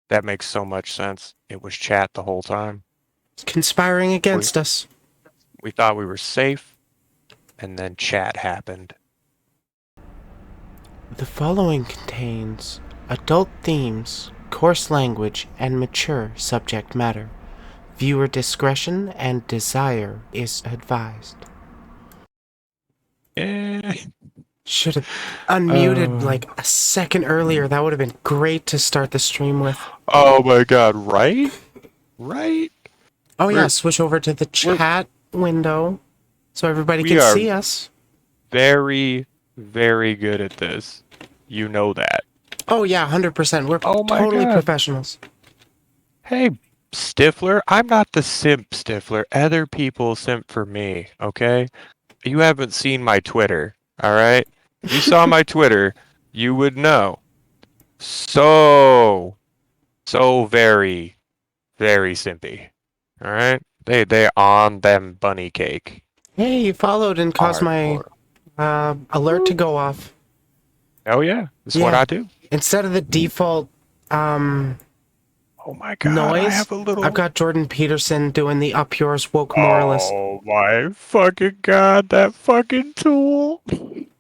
That makes so much sense. It was chat the whole time. Conspiring We against us. we thought we were safe, and then chat happened. The following contains adult themes, coarse language, and mature subject matter. Viewer discretion and desire is advised. Eh. Should have unmuted Oh. like a second earlier. That would have been great to start the stream with. Oh my god, right? Right? Oh yeah, We're switch over to the we're chat window so everybody we can are see us. very, very good at this. You know that. Oh yeah, 100%. We're Oh my totally god. professionals. Hey, Stifler, I'm not the simp, Stifler. Other people simp for me, okay? You haven't seen my Twitter, alright? If you saw my Twitter, you would know. So, so very, very simpy. Alright? They on them bunny cake. Hey, you followed and caused my Hardcore. alert to Woo. go off. Oh yeah, that's what Yeah. I do. Instead of the default Oh my god, I noise, have a I've little. got Jordan Peterson doing the up yours woke moralist. Oh my fucking god, that fucking tool.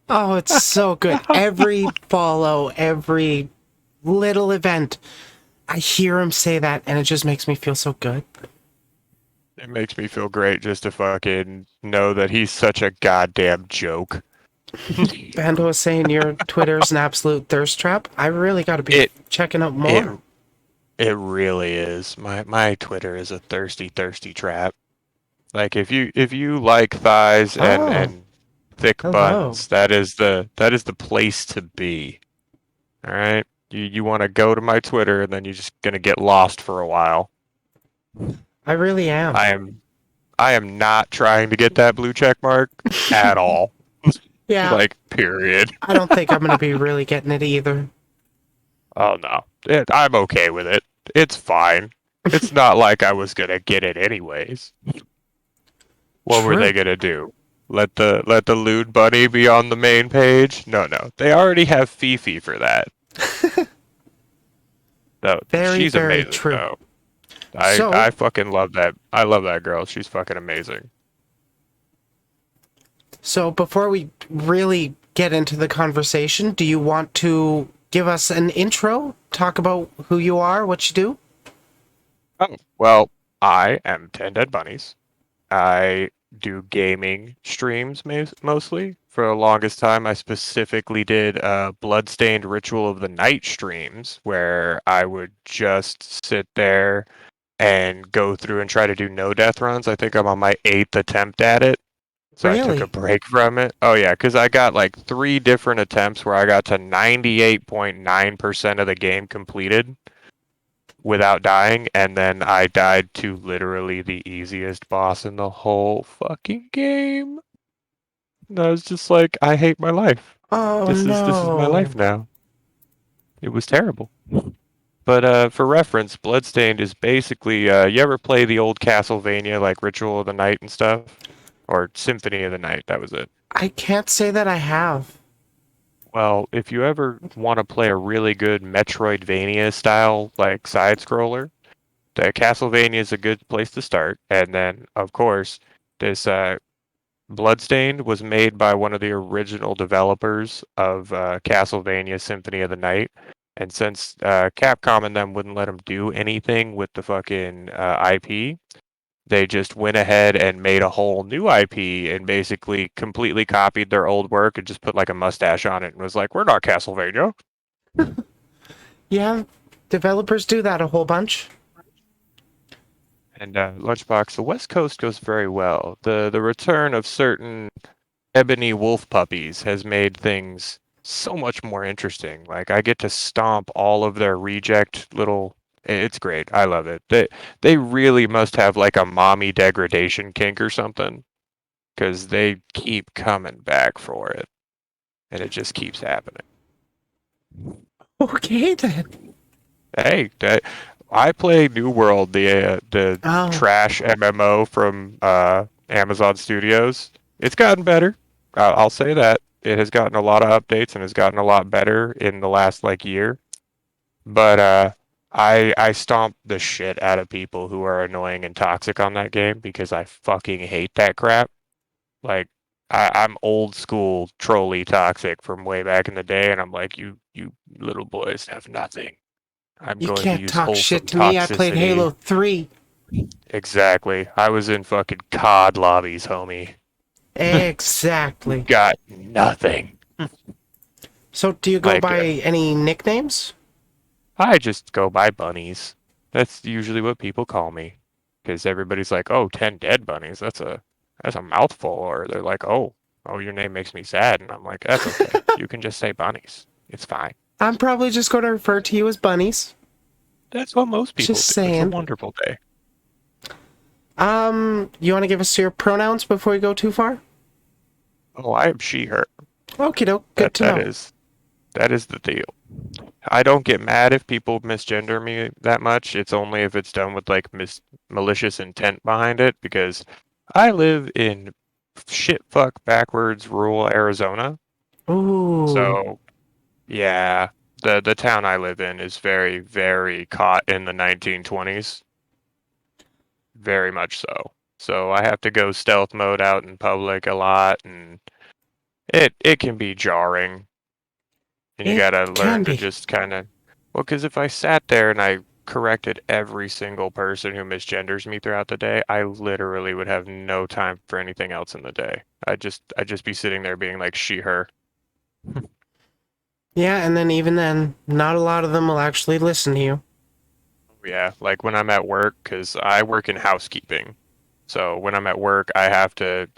Oh, it's so good. Every follow, every little event, I hear him say that, and it just makes me feel so good. It makes me feel great just to fucking know that he's such a goddamn joke. Bando was saying your Twitter's an absolute thirst trap. I really got to be It checking out it more. it really is. My Twitter is a thirsty, thirsty trap. Like if you like thighs and Oh, and thick hello. buns, that is the place to be. All right? You want to go to my Twitter and then you're just going to get lost for a while. I really am. I am I am not trying to get that blue check mark at all. Yeah, Like period. I don't think I'm going to be really getting it either. Oh no. I'm okay with it. It's fine. It's not like I was going to get it anyways. What were True. they going to do? Let the lewd bunny be on the main page? No, no. They already have Fifi for that. No, Very, she's very amazing true. though. I So, I fucking love that. I love that girl. She's fucking amazing. so before we really get into the conversation, do you want to give us an intro? Talk about who you are, what you do? Oh, well, I am TenDeadBunnies. I do gaming streams mostly. For the longest time, I specifically did Bloodstained Ritual of the Night streams, where I would just sit there and go through and try to do no death runs. I think I'm on my 8th attempt at it. So I took a Really? break from it. Oh yeah, because I got like 3 different attempts where I got to 98.9% of the game completed without dying, and then I died to literally the easiest boss in the whole fucking game. And I was just like, I hate my life. Oh This is my no. life now. It was terrible. But for reference, Bloodstained is basically you ever play the old Castlevania like Ritual of the Night and stuff? Or Symphony of the Night, that was it. I can't say that I have. Well, if you ever want to play a really good Metroidvania style like side scroller, the Castlevania is a good place to start. And then, of course, this Bloodstained was made by one of the original developers of Castlevania Symphony of the Night. And since Capcom and them wouldn't let them do anything with the fucking IP, they just went ahead and made a whole new IP and basically completely copied their old work and just put like a mustache on it and was like, "We're not Castlevania." Yeah, developers do that a whole bunch. And Lunchbox, the West Coast goes very well. The return of certain ebony wolf puppies has made things so much more interesting. Like I get to stomp all of their reject little. It's great. I love it. They really must have like a mommy degradation kink or something because they keep coming back for it, and it just keeps happening. Okay then. Hey, I play New World, the Oh, trash MMO from Amazon Studios. It's gotten better. I'll say that. It has gotten a lot of updates and has gotten a lot better in the last like year. But I stomp the shit out of people who are annoying and toxic on that game because I fucking hate that crap. Like I'm old school trolly toxic from way back in the day, and I'm like, you little boys have nothing. I'm You going to can't use talk shit wholesome to me. I played Halo toxicity. 3. Exactly. I was in fucking COD lobbies, homie. You Exactly. got nothing. So, do you go Like by any nicknames? I just go by bunnies. That's usually what people call me. Because everybody's like, "Oh, 10 dead bunnies. That's a mouthful." Or they're like, "Oh, your name makes me sad." And I'm like, "That's okay. You can just say bunnies. It's fine." I'm probably just going to refer to you as bunnies. That's what most people Just do. It's a saying. wonderful day. You want to give us your pronouns before we go too far? Oh, I am she, her. Okie doke. That Good to that know. is that is the deal. I don't get mad if people misgender me that much. It's only if it's done with like malicious intent behind it because I live in shit fuck backwards rural Arizona. Ooh. So, yeah, the town I live in is very very caught in the 1920s, very much so. So I have to go stealth mode out in public a lot and it can be jarring. And you It gotta can learn to be. just kind of, well, because if I sat there and I corrected every single person who misgenders me throughout the day, I literally would have no time for anything else in the day. I'd just be sitting there being like she, her. Yeah, and then even then, not a lot of them will actually listen to you. Yeah, like when I'm at work, because I work in housekeeping. So when I'm at work, I have to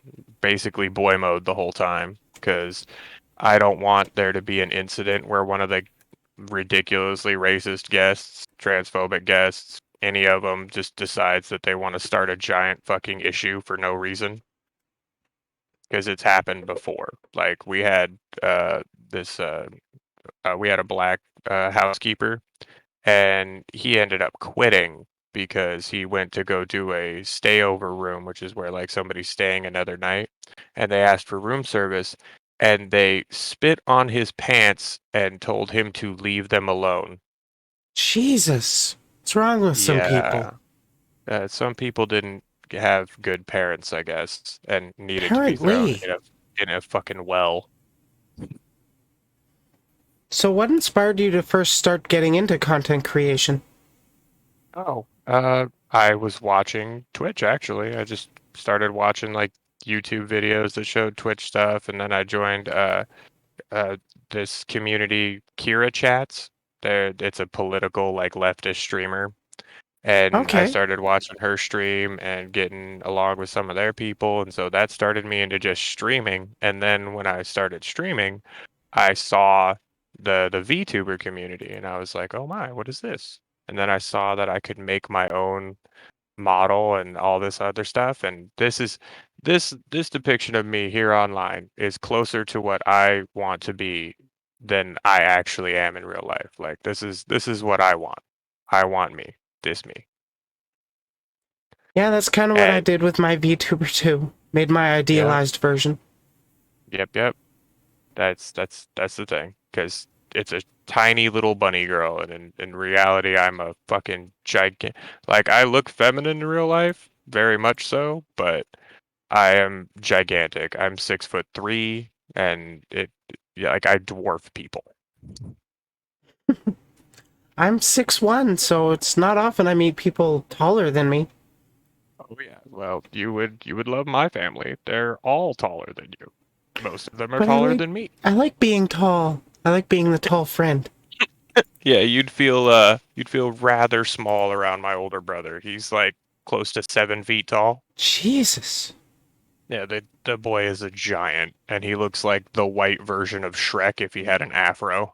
basically boy mode the whole time because I don't want there to be an incident where one of the ridiculously racist guests, transphobic guests, any of them just decides that they want to start a giant fucking issue for no reason. Because it's happened before. Like we had this, we had a black housekeeper, and he ended up quitting because he went to go do a stayover room, which is where like somebody's staying another night, and they asked for room service, and they spit on his pants and told him to leave them alone. Jesus. What's wrong with some people? Yeah, some people didn't have good parents, I guess, and needed to be thrown Apparently. in a fucking well. So, what inspired you to first start getting into content creation? Oh, I was watching Twitch actually. I just started watching like YouTube videos that showed Twitch stuff, and then I joined uh this community Kira Chats. It's a political like leftist streamer, and I Okay. started watching her stream and getting along with some of their people, and so that started me into just streaming. And then when I started streaming, I saw the VTuber community, and I was like, "Oh my, what is this?" And then I saw that I could make my own model and all this other stuff, and this depiction of me here online is closer to what I want to be than I actually am in real life. Like this is what I want. I want me, this me. Yeah, that's kind of what I And did with my VTuber too. Made my yeah, idealized version. yep. That's the thing, because it's a tiny little bunny girl, and in reality, I'm a fucking giant. Like I look feminine in real life, very much so, but I am gigantic. I'm 6'3", and yeah, like I dwarf people. I'm 6'1", so it's not often I meet people taller than me. Oh yeah, well, you would love my family. They're all taller than you. Most of them are But taller than me. I like being tall. I like being the tall friend. Yeah, you'd feel rather small around my older brother. He's like close to 7 feet tall. Jesus. Yeah, the boy is a giant, and he looks like the white version of Shrek if he had an afro.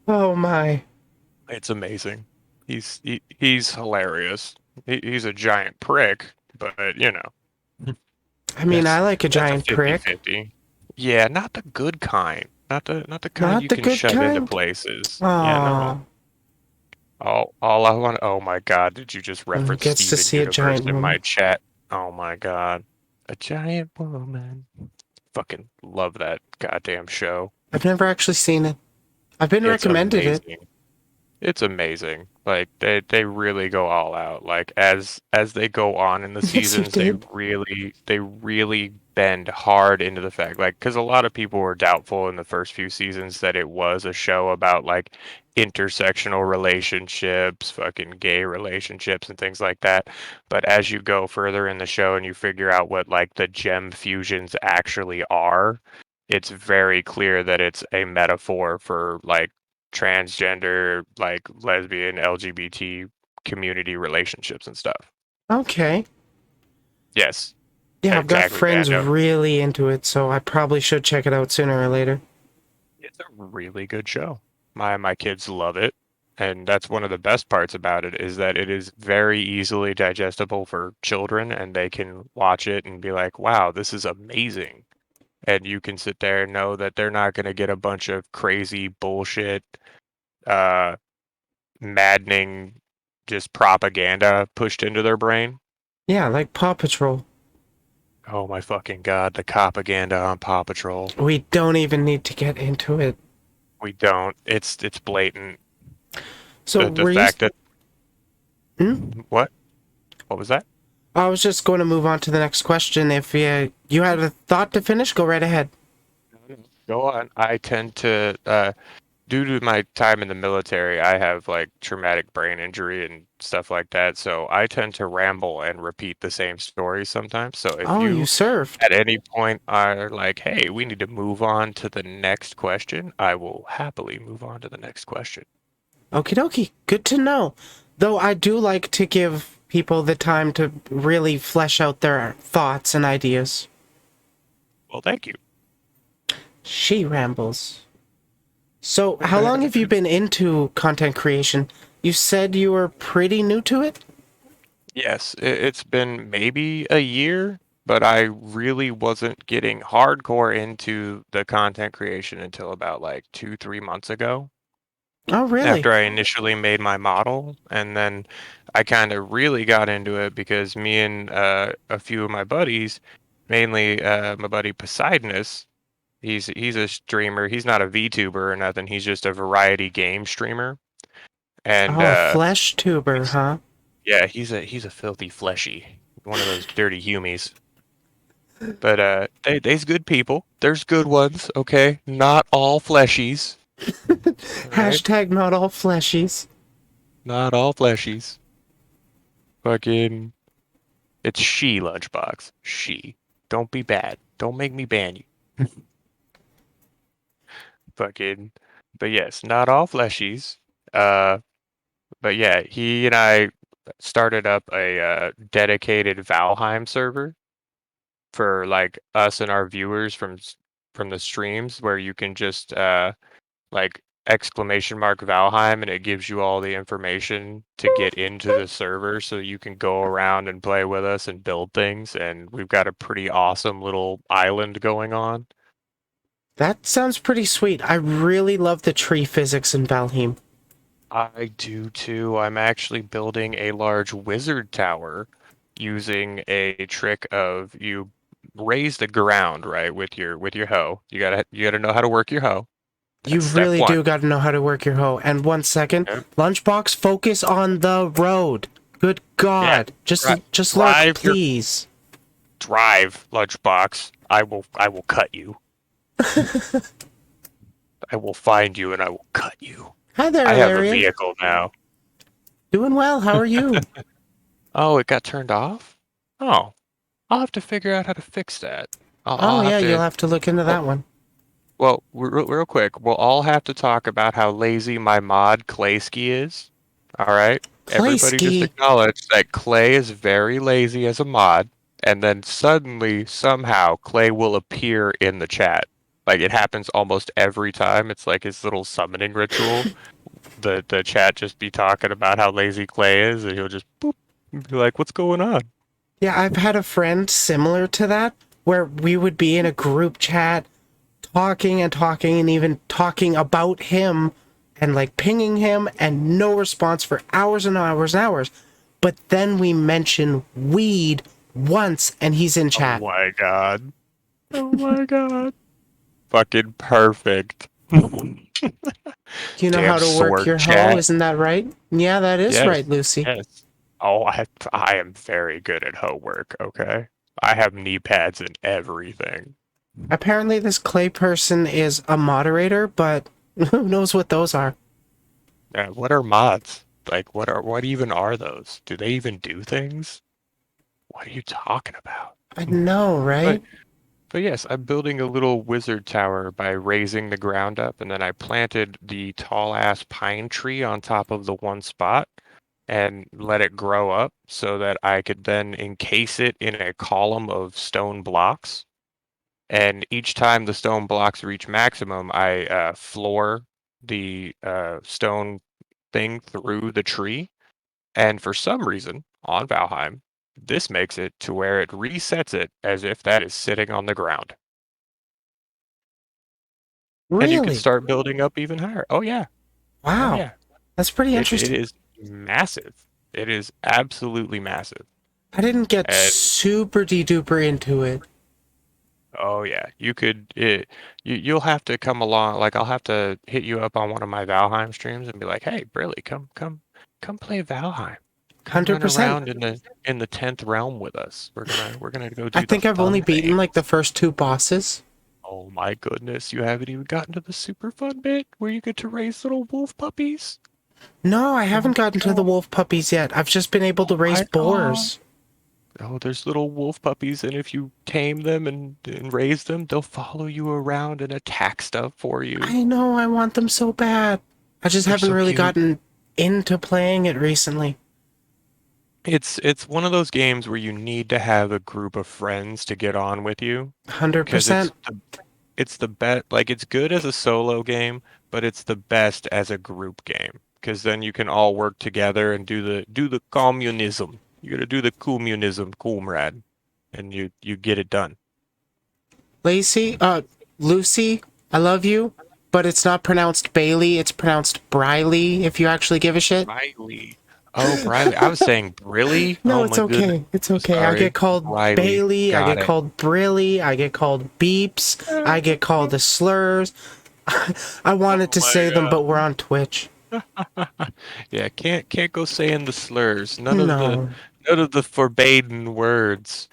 Oh my. It's amazing. He's hilarious. He's a giant prick, but I mean, I that's like a that's a giant prick. 50-50. Yeah, not the good kind. Not the kind Not you the can good shove into kind. places. Yeah, no. Aww. All I want. Oh my God! Did you just And he reference gets to Steven see a Universe giant in woman. my chat? Oh my God! A giant woman. Fucking love that goddamn show. I've never actually seen it. I've been It's recommended it. amazing. It's amazing. Like they really go all out. Like as they go on in the Yes, you seasons, did. they really bend hard into the fact like because a lot of people were doubtful in the first few seasons that it was a show about like intersectional relationships, fucking gay relationships and things like that. But as you go further in the show and you figure out what like the gem fusions actually are, it's very clear that it's a metaphor for like transgender, like lesbian, LGBT community relationships and stuff. Okay. Yes, Yeah, I've got exactly, friends Vando. really into it, so I probably should check it out sooner or later. It's a really good show. My kids love it, and that's one of the best parts about it is that it is very easily digestible for children, and they can watch it and be like, "Wow, this is amazing." And you can sit there and know that they're not going to get a bunch of crazy bullshit, uh, maddening, just propaganda pushed into their brain. Yeah, like Paw Patrol. Oh my fucking god, the propaganda on Paw Patrol. We don't even need to get into it. We don't. It's blatant. So, The were you? fact that Hmm? what? What was that? I was just going to move on to the next question. If you had a thought to finish, go right ahead. Go on. I tend to due to my time in the military, I have like traumatic brain injury and stuff like that. So I tend to ramble and repeat the same stories sometimes. So if Oh, you you served. at any point are like, "Hey, we need to move on to the next question," I will happily move on to the next question. Okie dokie. Good to know. Though I do like to give people the time to really flesh out their thoughts and ideas. Well, thank you. She rambles. So, how long have you been into content creation? You said you were pretty new to it? Yes, it's been maybe a year, but I really wasn't getting hardcore into the content creation until about like 2, 3 months ago. Oh, really? After I initially made my model, and then I kind of really got into it because me and a few of my buddies, mainly my buddy Poseidonus, he's a streamer. He's not a VTuber or nothing. He's just a variety game streamer, and Oh, a flesh tuber, he's huh? yeah, he's a filthy fleshy, one of those dirty humies. But they's good people. There's good ones, okay? Not all fleshies. All right? Hashtag not all fleshies. Not all fleshies. Fucking it's she lunchbox. She. Don't be bad. Don't make me ban you. Fucking but yes, not all fleshies. Uh but yeah, he and I started up a dedicated Valheim server for like us and our viewers from the streams where you can just like exclamation mark Valheim and it gives you all the information to get into the server so you can go around and play with us and build things and we've got a pretty awesome little island going on. That sounds pretty sweet. I really love the tree physics in Valheim. I do too. I'm actually building a large wizard tower using a trick of you raise the ground, right, with your hoe. You gotta know how to work your hoe. You That's step really one. do got to know how to work your hoe. And 1 second, Yeah. Lunchbox, focus on the road. Good Yeah. God, just look, Drive your please. drive, lunchbox. I will cut you. I will find you and I will cut you. Hi there, I have a Ilarian. vehicle now. Doing well. How are you? Oh, it got turned off? Oh, I'll have to figure out how to fix that. Oh I'll have yeah, you'll to. have to look into Well, that one. well, real quick, we'll all have to talk about how lazy my mod Claysky is. All right? Play Everybody just ski. acknowledge that Clay is very lazy as a mod, and then suddenly, somehow, Clay will appear in the chat. Like it happens almost every time. It's like his little summoning ritual. The chat just be talking about how lazy Clay is, and he'll just boop, be like, "What's going on?" Yeah, I've had a friend similar to that where we would be in a group chat talking and talking and even talking about him and like pinging him and no response for hours and hours and hours. But then we mention weed once and he's in Oh chat. my god! Oh my god! Fucking perfect. You know Damn how to work sword your hoe, chat. isn't that right? Yeah, that is right, Yes, Lucy. yes. Oh, I am very good at hoe work, okay? I have knee pads and everything. Apparently, this clay person is a moderator, but who knows what those are? What are mods? Like, what even are those? Do they even do things? What are you talking about? I know, But right? but yes, I'm building a little wizard tower by raising the ground up, and then I planted the tall ass pine tree on top of the one spot and let it grow up so that I could then encase it in a column of stone blocks. And each time the stone blocks reach maximum, I floor the stone thing through the tree. And for some reason, on Valheim, this makes it to where it resets it as if that is sitting on the ground. And you can Really? start building up even higher. Oh yeah. Oh Wow. yeah. That's pretty It interesting. is massive. It is absolutely massive. I didn't get And super de-duper into it. oh yeah, you'll have to come along. Like I'll have to hit you up on one of my Valheim streams and be like, "Hey, Brilly, come play Valheim. Come run 100%. around in the 10th realm with us. We're gonna go I do the think I've only fun beaten like the things." first two bosses. Oh my goodness, you haven't even gotten to the super fun bit where you get to raise little wolf puppies? No, I Oh haven't my gotten to the god. wolf puppies yet. I've just been able to Oh raise my god. boars. Oh, there's little wolf puppies, and if you tame them and raise them, they'll follow you around and attack stuff for you. I know, I want them so bad. I just They're haven't so really cute. gotten into playing it recently. It's one of those games where you need to have a group of friends to get on with you, because 100%. it's the best. Like it's good as a solo game, but it's the best as a group game, because then you can all work together and do the communism. You gotta do the communism, comrade, and you get it done. Lacey, Lucy, I love you, but it's not pronounced Bailey, it's pronounced Briley if you actually give a shit. Briley. Oh, Briley. I was saying Briley. No, Oh it's my goodness. okay. It's So okay. I get sorry. called Briley. Bailey, I Got get it. called Brilly, I get called Beeps, I get called the slurs. I wanted Oh to my say them, but we're god. on Twitch. Yeah, can't go saying the slurs. No. None of the forbidden words,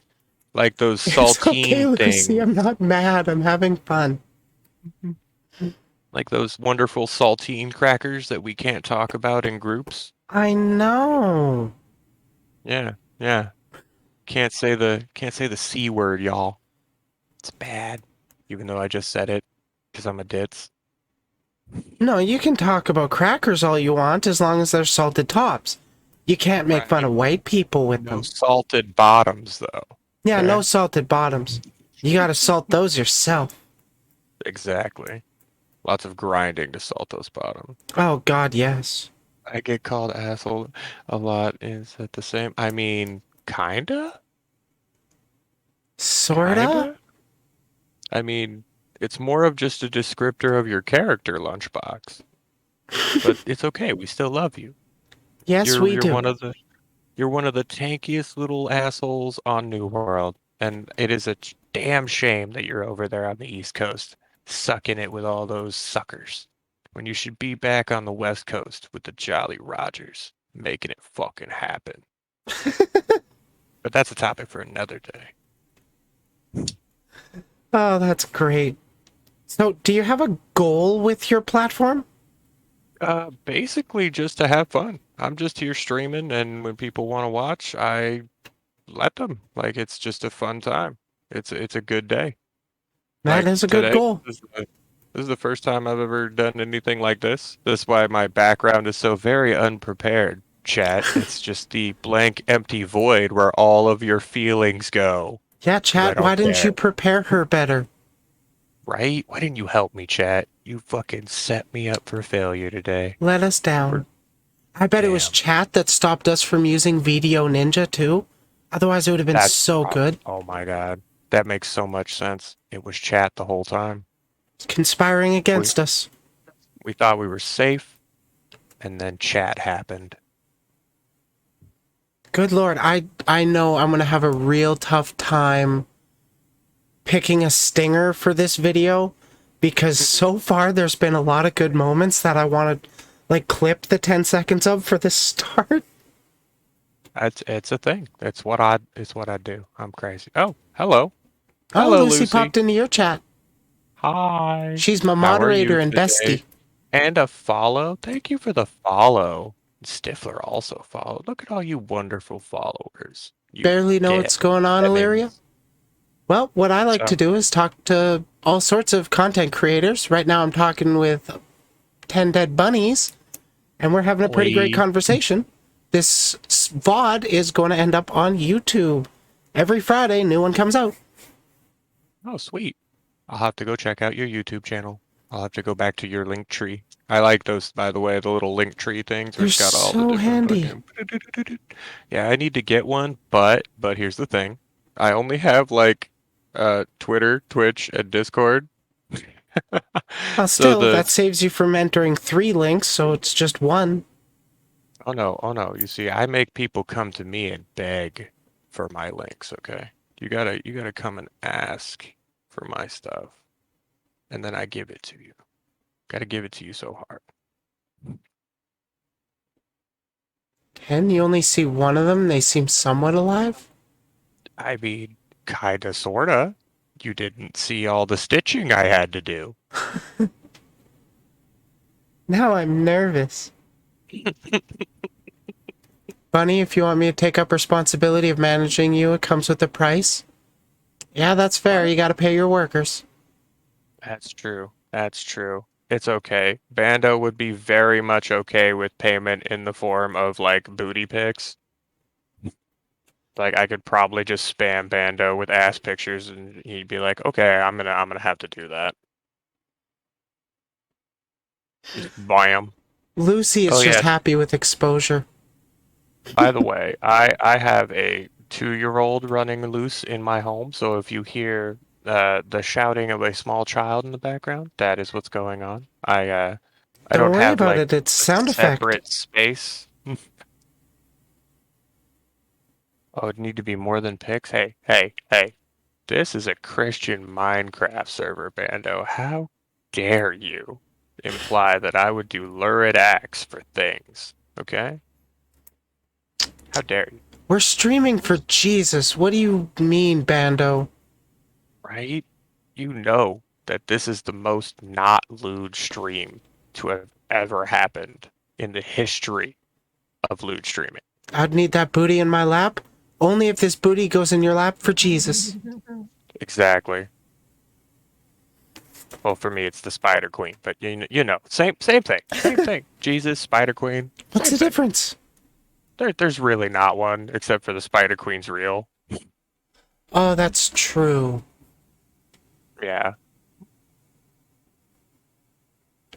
like those It's okay, saltine Lucy. I'm things, not mad. I'm having fun. like those wonderful saltine crackers that we can't talk about in groups. I know. Yeah, yeah. Can't say the C word, y'all. It's bad. Even though I just said it, because I'm a ditz. No, you can talk about crackers all you want as long as they're salted tops. You can't make fun Right. of white people with No them. salted bottoms, though. Yeah, no Okay? salted bottoms. You gotta salt those yourself. Exactly. Lots of grinding to salt those bottoms. Oh, God, yes. I get called asshole a lot. Is that the same? I mean, kinda? Sorta? Kinda? I mean, it's more of just a descriptor of your character, Lunchbox. But it's okay. We still love you. Yes, You're we you're do. one of the you're one of the tankiest little assholes on New World, and it is a damn shame that you're over there on the East Coast, sucking it with all those suckers, when you should be back on the West Coast with the Jolly Rogers, making it fucking happen. But that's a topic for another day. Oh, that's great. So, do you have a goal with your platform? Basically just to have fun. I'm just here streaming, and when people want to watch, I let them. Like it's just a fun time. It's a good day. That Like is a good today, goal. this is the first time I've ever done anything like this. That's why my background is so very unprepared, chat. It's just the blank, empty void where all of your feelings go. Yeah, 'Cause I chat, why don't didn't you care. prepare her better? Right? Why didn't you help me, chat? You fucking set me up for failure today. Let us For down. I bet it was damn. chat that stopped us from using Video Ninja too. Otherwise, it would have been That's so probably, good. oh my God. That makes so much sense. It was chat the whole time. Conspiring We against us. we thought we were safe, and then chat happened. Good lord, I know I'm gonna have a real tough time picking a stinger for this video because so far there's been a lot of good moments that I want to like clip the 10 seconds of for the start. It's a thing. It's what I do. I'm crazy. Oh, hello. Oh, Hello, Lucy Lucy. popped into your chat. Hi. She's my How are you moderator and today? bestie. And a follow. Thank you for the follow. Stifler also followed. Look at all you wonderful followers. You Barely know get what's going on, Illyria. lemons. Well, what I like to So do is talk to all sorts of content creators. Right now I'm talking with 10 Dead Bunnies, and we're having a pretty great we conversation. This VOD is going to end up on YouTube. Every Friday, new one comes out. Oh, sweet. I'll have to go check out your YouTube channel. I'll have to go back to your link tree. I like those, by the way, the little link tree things where They're it's got all the so different handy. fucking. Yeah, I need to get one, but here's the thing. I only have like Twitter, Twitch, and Discord. So Still, that saves you from entering 3 links, so it's just one. oh no. You see, I make people come to me and beg for my links, okay? You gotta come and ask for my stuff, and then I give it to you. Gotta give it to you so hard. Can you only see one of them? They seem somewhat alive. I mean, kinda, sorta. You didn't see all the stitching I had to do. Now I'm nervous. Bunny, if you want me to take up responsibility of managing you, it comes with a price. Yeah, that's fair. What? You gotta pay your workers. That's true. That's true. It's okay. Bando would be very much okay with payment in the form of like booty pics. Like I could probably just spam Bando with ass pictures and he'd be like, "Okay, I'm gonna have to do that." Just bam. Lucy is Oh just yeah, happy with exposure. by the way, I have a 2-year-old running loose in my home, so if you hear the shouting of a small child in the background, that is what's going on. I Don't don't worry have about like it, it's a sound effect. separate space. Oh, it need to be more than pics? Hey. This is a Christian Minecraft server, Bando. How dare you imply that I would do lurid acts for things? Okay? How dare you? We're streaming for Jesus. What do you mean, Bando? Right? You know that this is the most not lewd stream to have ever happened in the history of lewd streaming. I'd need that booty in my lap. Only if this booty goes in your lap for Jesus. Exactly. Well, for me, it's the Spider Queen, but you know, same thing. Jesus, Spider Queen, What's same the thing. difference? There's really not one, except for the Spider Queen's real. Oh, that's true. Yeah.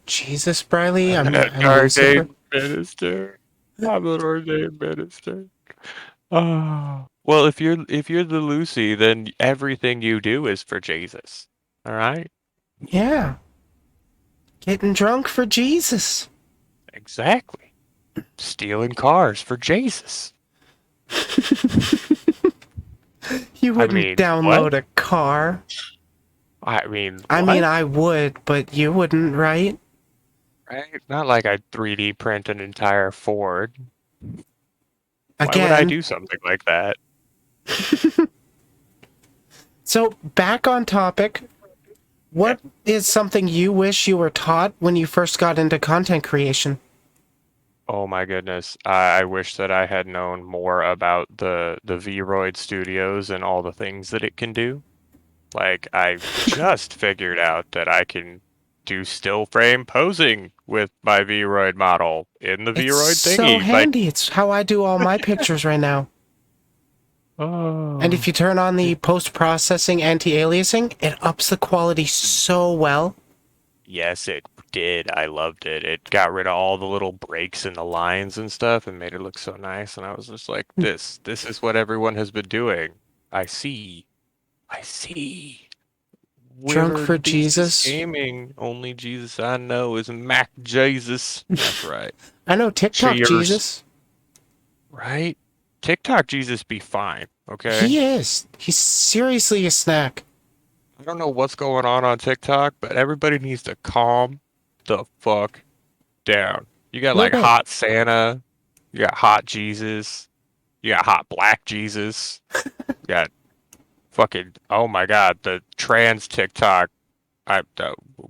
Jesus, Briley, I'm An Lucifer. ordained minister. I'm an ordained minister. Oh. Well, if you're the Lucy, then everything you do is for Jesus. All right? Yeah. Getting drunk for Jesus. Exactly. Stealing cars for Jesus. You I wouldn't mean, what? download a car. I mean, I mean, what? I would, but you wouldn't, right? Right? Not like I'd 3D print an entire Ford. Why would I Again. do something like that? So, back on topic, Yeah. what is something you wish you were taught when you first got into content creation? Oh my goodness. I wish that I had known more about the Vroid Studios and all the things that it can do. Like I just figured out that I can do still frame posing with my Vroid model in the It's Vroid so thingy. Like, handy. It's how I do all my pictures right now. And if oh, you turn on the post-processing anti-aliasing, it ups the quality so well. yes, it did. I loved it. It got rid of all the little breaks in the lines and stuff and made it look so nice. And I was just like, this is what everyone has been doing. I see. I see. Drunk Weird for thesis Jesus. gaming. Only Jesus I know is Mac Jesus. That's right. I know TikTok Cheers. Jesus. Right? TikTok Jesus be fine, okay? He is. He's seriously a snack. I don't know what's going on TikTok, but everybody needs to calm the fuck down. You got A little like bit. hot Santa, you got hot Jesus, you got hot black Jesus, you got fucking oh my god, the trans TikTok.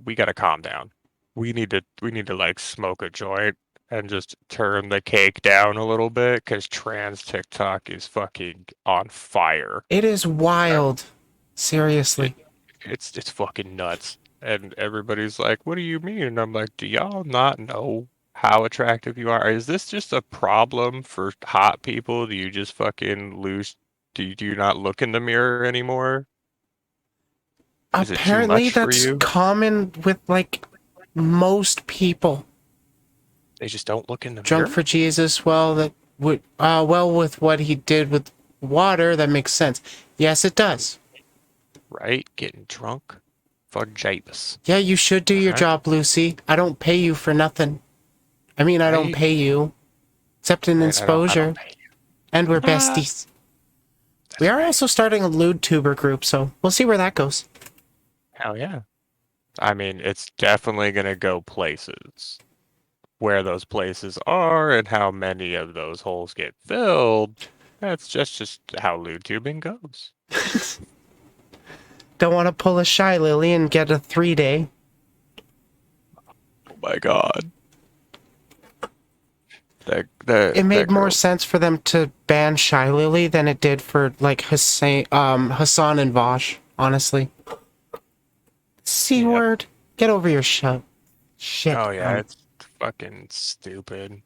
We gotta calm down. We need to like smoke a joint and just turn the cake down a little bit because trans TikTok is fucking on fire. It is Uh, wild. It, Seriously. it's fucking nuts. And everybody's like, "What do you mean?" And I'm like, "Do y'all not know how attractive you are? Is this just a problem for hot people? Do you just fucking lose? Do you not look in the mirror anymore? Is it too Apparently, much for that's you? common with like most people. They just don't look in the Drunk mirror?" for Jesus. Well, that would well with what he did with water. That makes sense. Yes, it does. Right? Getting drunk for Jabus. Yeah, you should do your Alright? job, Lucy. I don't pay you for nothing. I mean, I don't Right? pay you except in Right, I don't exposure, pay you. and we're Ah, besties. We that's are right. also starting a lewd tuber group, so we'll see where that goes. Hell yeah. I mean, it's definitely gonna go places. Where those places are and how many of those holes get filled, that's just how lube tubing goes. Don't want to pull a shy lily and get a 3 day. Oh my god. That that It made that more girl. sense for them to ban Shy Lily than it did for like Hassan and Vosh, honestly. C Yep. word. Get over your shit. Shit. Oh yeah, it's fucking stupid.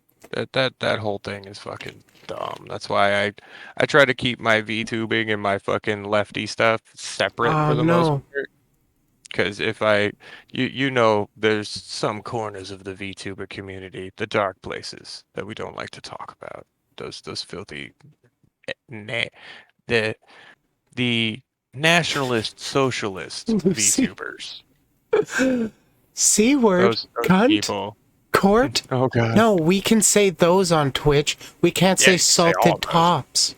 That whole thing is fucking dumb. That's why I try to keep my VTubing and my fucking lefty stuff separate Oh for the most no. part. Because if I, you know, there's some corners of the VTuber community, the dark places that we don't like to talk about. Those filthy, na the the nationalist socialist Lucy. VTubers. C word. Those Cunt. people. Court. Oh God. No, we can say those on Twitch. We can't Yeah, say you can say all salted of those. tops.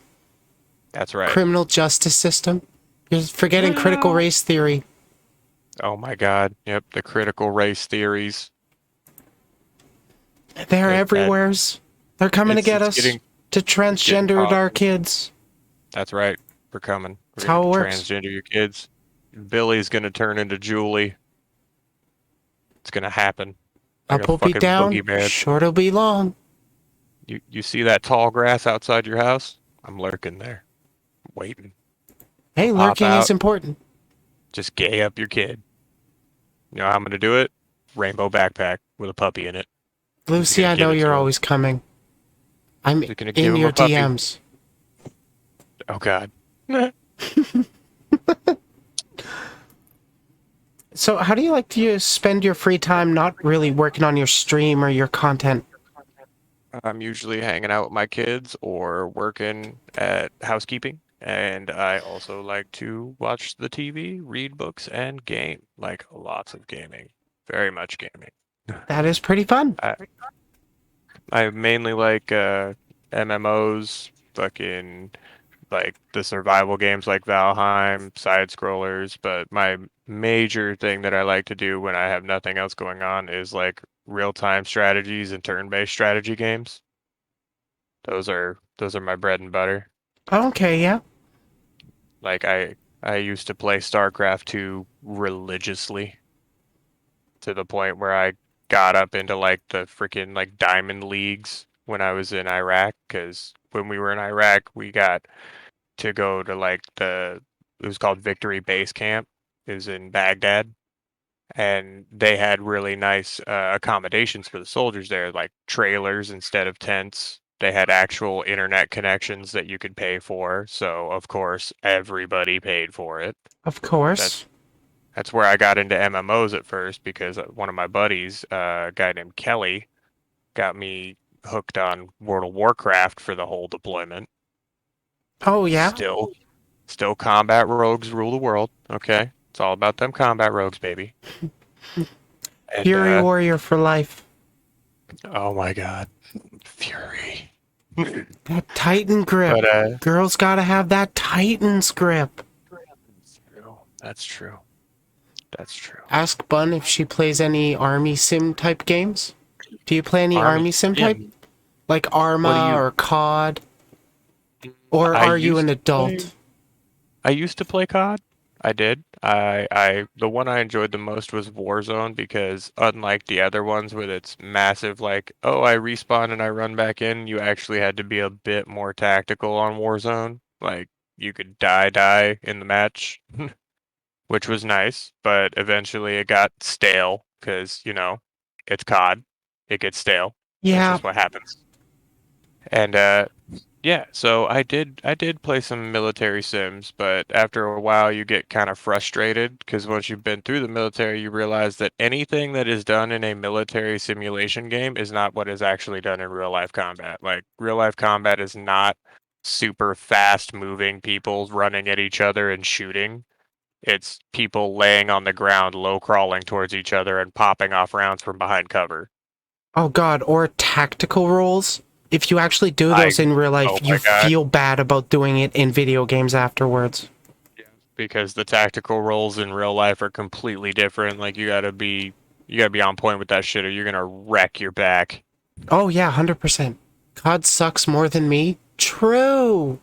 That's right. Criminal justice system. You're forgetting critical Ah. race theory. Oh my God. Yep, the critical race theories. They're That everywheres. They're coming to get it's us. getting To it's getting transgender our toxic. kids. That's right. We're coming. We're That's gonna how it works. transgender your kids. Billy's gonna turn into Julie. It's gonna happen. Like a Up will be fucking down, boogeyman. short will be long. You see that tall grass outside your house? I'm lurking there, waiting. I'll Hey, pop lurking is out, important. just gay up your kid. You know how I'm gonna do it? Rainbow backpack with a puppy in it. I'm just Lucy, gonna I give know it you're to him. always coming. I'm Just gonna give in him a your puppy. DMs. Oh God. So, how do you like to spend your free time not really working on your stream or your content? I'm usually hanging out with my kids or working at housekeeping. And I also like to watch the TV, read books, and game. Like lots of gaming. Very much gaming. That is pretty fun. I I mainly like MMOs, fucking like the survival games like Valheim, side scrollers, but my major thing that I like to do when I have nothing else going on is like real-time strategies and turn-based strategy games. Those are my bread and butter. Okay, yeah. Like I used to play StarCraft 2 religiously to the point where I got up into like the freaking like diamond leagues when I was in Iraq because when we were in Iraq we got to go to like it was called Victory Base Camp. It was in Baghdad and they had really nice accommodations for the soldiers there, like trailers instead of tents. They had actual internet connections that you could pay for, so of course everybody paid for it. Of That's course. that's where I got into MMOs at first because one of my buddies, a guy named Kelly, got me hooked on World of Warcraft for the whole deployment. Oh, yeah. Still, still combat rogues rule the world. Okay, it's all about them combat rogues, baby. And Fury Warrior for life. oh my God, Fury. That Titan grip. But Girls gotta have that Titan's grip. that's true. That's true. That's true. Ask Bun if she plays any army sim type games. Do you play any Army army sim type? Sim. Like What do Arma you? or COD? Or I are you used an to play. adult? I used to play COD. I did. The one I enjoyed the most was Warzone because unlike the other ones with its massive like, oh, I respawn and I run back in, you actually had to be a bit more tactical on Warzone. Like you could die in the match, which was nice, but eventually it got stale because, it's COD. It gets stale. That's Yeah. just what happens. And yeah, so I did play some military sims, but after a while you get kind of frustrated because once you've been through the military, you realize that anything that is done in a military simulation game is not what is actually done in real life combat. Like real life combat is not super fast moving people running at each other and shooting. It's people laying on the ground, low crawling towards each other and popping off rounds from behind cover. Oh god, or tactical roles. If you actually do I those in real Oh life, you my God. feel bad about doing it in video games afterwards. Yeah, because the tactical roles in real life are completely different. Like you gotta be on point with that shit or you're gonna wreck your back. Oh yeah, 100%. COD sucks more than me? True!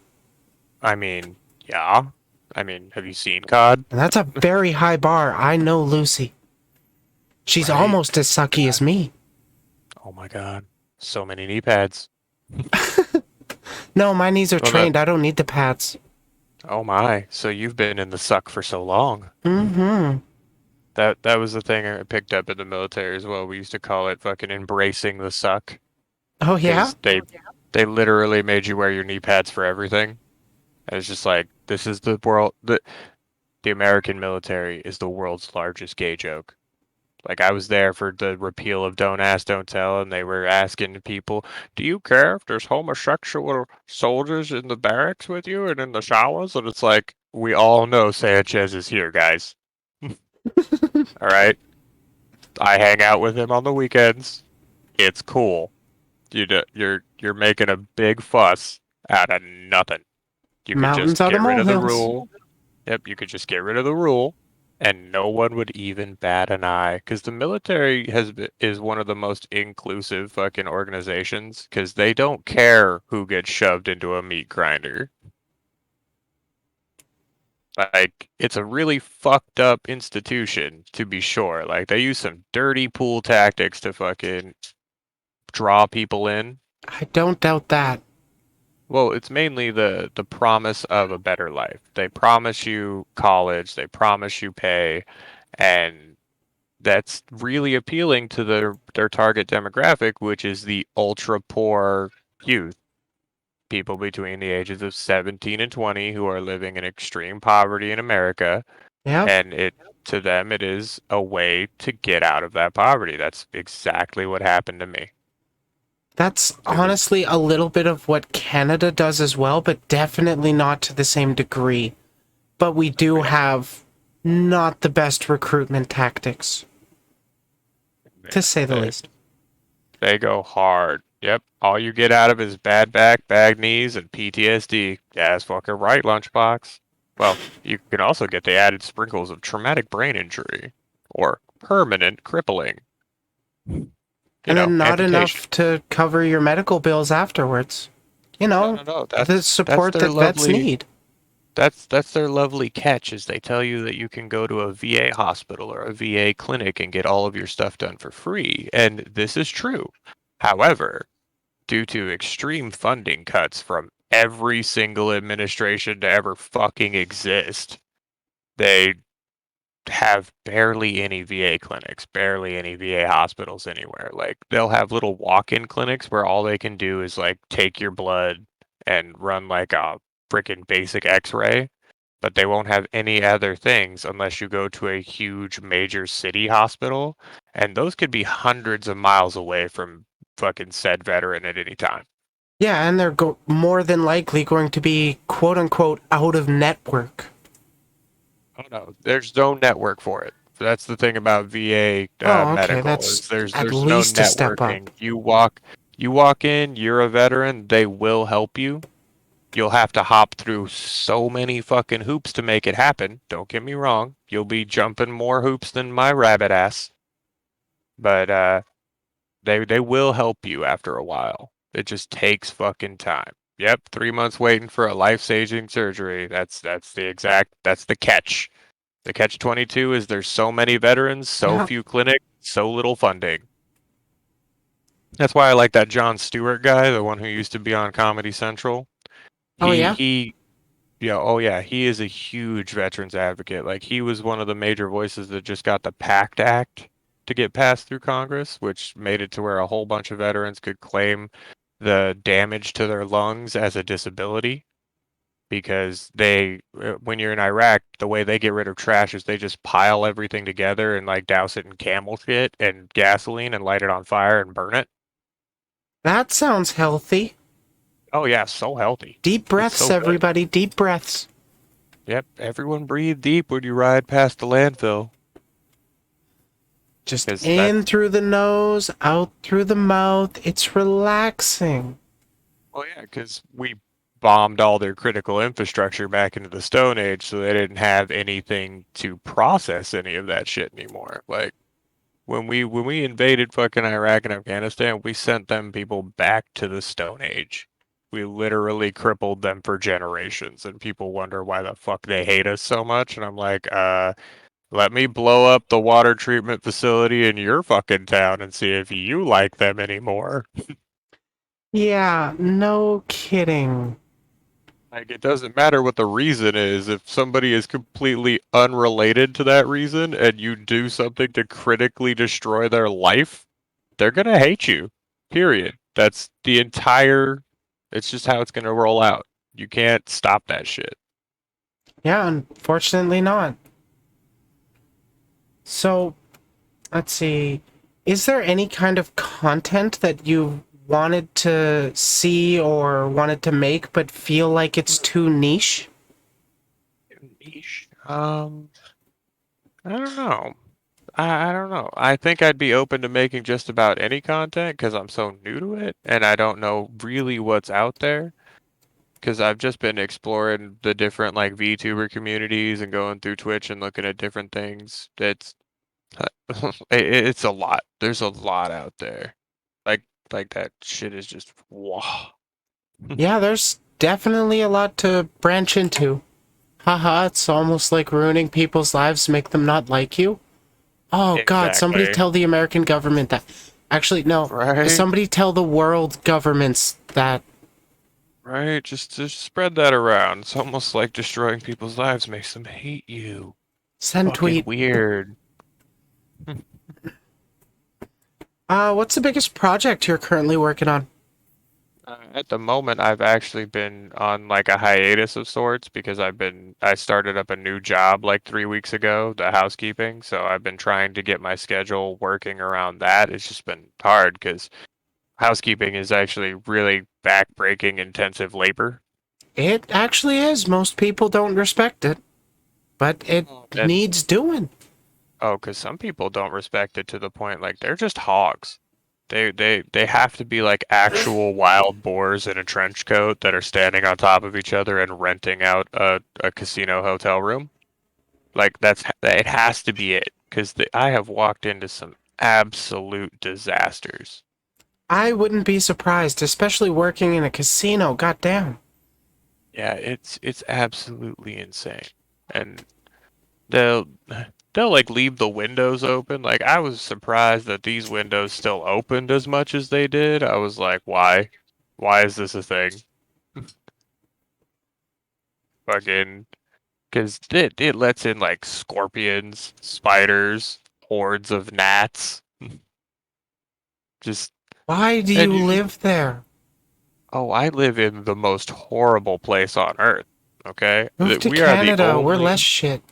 I mean, yeah. I mean, have you seen COD? And that's a very high bar. I know Lucy. She's Right. almost as sucky as me. Oh my God. So many knee pads. No, my knees are Well, that, trained. I don't need the pads. oh my. So you've been in the suck for so long. Mm-hmm. That was the thing I picked up in the military as well. We used to call it fucking embracing the suck Oh yeah? because they literally made you wear your knee pads for everything. And it's just like this is the world. The American military is the world's largest gay joke. Like I was there for the repeal of Don't Ask, Don't Tell, and they were asking people, "Do you care if there's homosexual soldiers in the barracks with you and in the showers?" And it's like we all know Sanchez is here, guys. All right, I hang out with him on the weekends. It's cool. You're making a big fuss out of nothing. You could Mountains just out of get rid of the molehills. rule. Yep, you could just get rid of the rule, and no one would even bat an eye. Because the military is one of the most inclusive fucking organizations. Because they don't care who gets shoved into a meat grinder. Like it's a really fucked up institution, to be sure. Like they use some dirty pool tactics to fucking draw people in. I don't doubt that. Well, it's mainly the promise of a better life. They promise you college, they promise you pay, and that's really appealing to their target demographic, which is the ultra poor youth, people between the ages of 17 and 20 who are living in extreme poverty in America, Yep. and it to them it is a way to get out of that poverty. That's exactly what happened to me. That's It was honestly a little bit of what Canada does as well, but definitely not to the same degree. But we do yeah, have not the best recruitment tactics, to say the they, least. they go hard. Yep. All you get out of is bad back, bad knees, and PTSD. Yeah, that's fucking right, Lunchbox. Well, you can also get the added sprinkles of traumatic brain injury or permanent crippling. And then not Amputation. enough to cover your medical bills afterwards. You No, know, no, no. the That's support their that vets lovely need. that's their lovely catch is they tell you that you can go to a VA hospital or a VA clinic and get all of your stuff done for free. And this is true. However, due to extreme funding cuts from every single administration to ever fucking exist, they have barely any VA clinics, barely any VA hospitals anywhere. Like they'll have little walk-in clinics where all they can do is like take your blood and run like a freaking basic x-ray, but they won't have any other things unless you go to a huge major city hospital, and those could be hundreds of miles away from fucking said veteran at any time. Yeah, and they're more than likely going to be quote unquote out of network. Oh no, there's no network for it. That's the thing about VA Oh, okay, medical is that's there's at there's no least a step networking. up. You walk in, you're a veteran, they will help you, you'll have to hop through so many fucking hoops to make it happen. Don't get me wrong. You'll be jumping more hoops than my rabbit ass. But they will help you after a while. It just takes fucking time. Yep, 3 months waiting for a life-saving surgery. That's the catch. The catch 22 is there's so many veterans, so Yeah. few clinics, so little funding. That's why I like that Jon Stewart guy, the one who used to be on Comedy Central. Oh He yeah. he Yeah, oh yeah, he is a huge veterans advocate. Like he was one of the major voices that just got the PACT Act to get passed through Congress, which made it to where a whole bunch of veterans could claim the damage to their lungs as a disability because when you're in Iraq, the way they get rid of trash is they just pile everything together and like douse it in camel shit and gasoline and light it on fire and burn it. That sounds healthy. Oh yeah, so healthy. Deep It's breaths, so good. everybody. Deep breaths. Yep, everyone breathe deep when you ride past the landfill. Just Because in that's through the nose, out through the mouth. It's relaxing. Well, yeah, because we bombed all their critical infrastructure back into the Stone Age, so they didn't have anything to process any of that shit anymore. Like when we invaded fucking Iraq and Afghanistan, we sent them people back to the Stone Age. We literally crippled them for generations, and people wonder why the fuck they hate us so much. And I'm like, let me blow up the water treatment facility in your fucking town and see if you like them anymore. Yeah, no kidding. Like, it doesn't matter what the reason is. If somebody is completely unrelated to that reason and you do something to critically destroy their life, they're gonna hate you. Period. That's the entire, it's just how it's gonna roll out. You can't stop that shit. Yeah, unfortunately not. So, let's see. Is there any kind of content that you wanted to see or wanted to make but feel like it's too niche? Niche. I don't know. I don't know. I think I'd be open to making just about any content because I'm so new to it and I don't know really what's out there. Because I've just been exploring the different like VTuber communities and going through Twitch and looking at different things. It's a lot. There's a lot out there. Like like that shit is just wow. Yeah, there's definitely a lot to branch into. Haha, it's almost like ruining people's lives to make them not like you. Oh god, somebody Exactly. tell the American government that. Actually, no. Right? Somebody tell the world governments that. Right? Just spread that around. It's almost like destroying people's lives makes them hate you. Send Fucking tweet. weird. What's the biggest project you're currently working on? At the moment, I've actually been on like a hiatus of sorts because I started up a new job like 3 weeks ago, the housekeeping. So I've been trying to get my schedule working around that. It's just been hard because housekeeping is actually really back-breaking intensive labor. It actually is. Most people don't respect it, but it And needs doing. because some people don't respect it to the point like they're just hogs. They have to be like actual wild boars in a trench coat that are standing on top of each other and renting out a casino hotel room. Like it has to be it because I have walked into some absolute disasters. I wouldn't be surprised, especially working in a casino. Goddamn. Yeah, it's absolutely insane. And they'll they'll like leave the windows open. Like I was surprised that these windows still opened as much as they did. I was like, why? Why is this a thing? Fucking because it lets in like scorpions, spiders, hordes of gnats. Just Why do and you you live there? Oh, I live in the most horrible place on earth. Okay, Move to We are the Canada. We're less only. shit.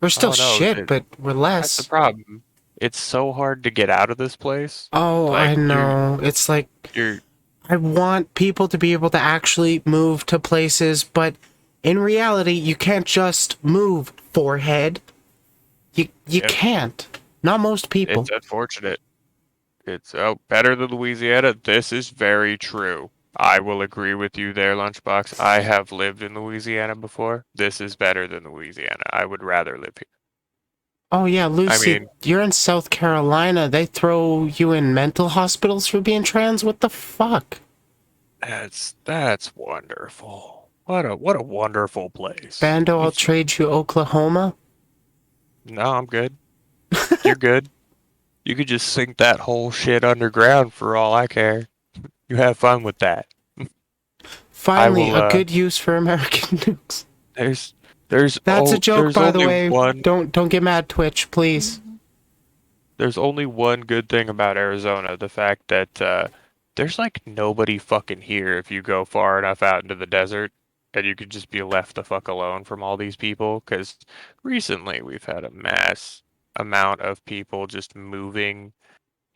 We're still Oh no, shit, but we're that's the less. problem. It's so hard to get out of this place. Oh, Like I know. It's like you're I want people to be able to actually move to places, but in reality, you can't just move, forehead. You Yep, can't. Not most people. it's unfortunate. It's better than Louisiana. This is very true. I will agree with you there, Lunchbox. I have lived in Louisiana before. This is better than Louisiana. I would rather live here. Oh yeah, I Lucy, mean, you're in South Carolina. They throw you in mental hospitals for being trans? What the fuck? that's wonderful. What a wonderful place. Bando, I'll trade you Oklahoma. No, I'm good. You're good. You could just sink that whole shit underground for all I care. You have fun with that. I Finally, will a good use for American nukes. there's there's That's a oh joke, there's by the only way. one Don't get mad, Twitch, please. there's only one good thing about Arizona, the fact that there's like nobody fucking here if you go far enough out into the desert and you could just be left the fuck alone from all these people. Because recently we've had a mass amount of people just moving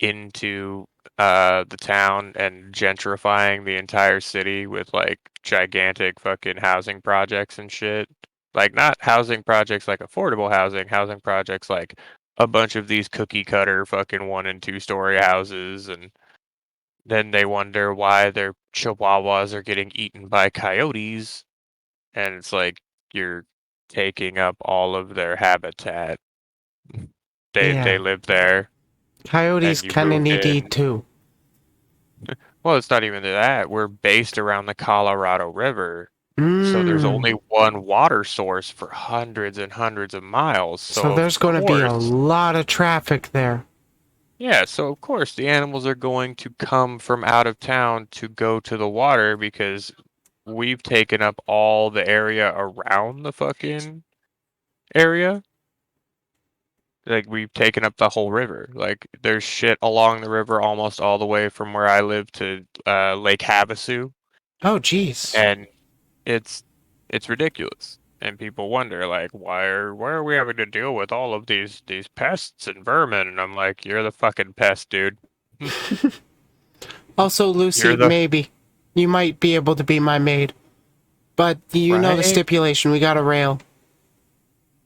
into the town and gentrifying the entire city with like gigantic fucking housing projects and shit. Like not housing projects like affordable housing projects like a bunch of these cookie cutter fucking 1 and 2 story houses, and then they wonder why their chihuahuas are getting eaten by coyotes, and it's like you're taking up all of their habitat. They Yeah. live there Coyotes and you kinda moved need to eat in. too. Well, it's not even that. We're based around the Colorado River. So there's Mmm. only one water source for hundreds and hundreds of miles. So So of there's gonna be a course, lot of traffic there. yeah, so of course the animals are going to come from out of town to go to the water because we've taken up all the area around the fucking area. Like we've taken up the whole river. Like there's shit along the river almost all the way from where I live to Lake Havasu. Oh, jeez. And it's it's ridiculous. And people wonder like why are we having to deal with all of these pests and vermin? And I'm like, you're the fucking pest, dude. Also, You're Lucy, the maybe. You might be able to be my maid. But you know the right. stipulation, we got a rail.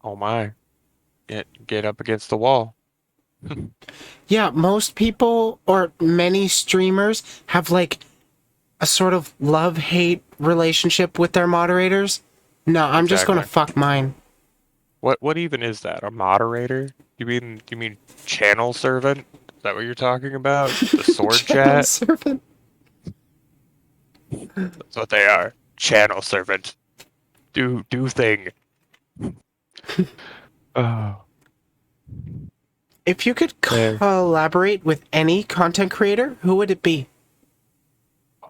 Oh my. Get up against the wall. Yeah, most people, or many streamers, have like a sort of love-hate relationship with their moderators. No, I'm just gonna Exactly. fuck mine. What even is that? A moderator? You mean channel servant? Is that what you're talking about? The sword Channel chat? servant. That's what they are. Channel servant. Do thing. Oh. If you could There. collaborate with any content creator, who would it be?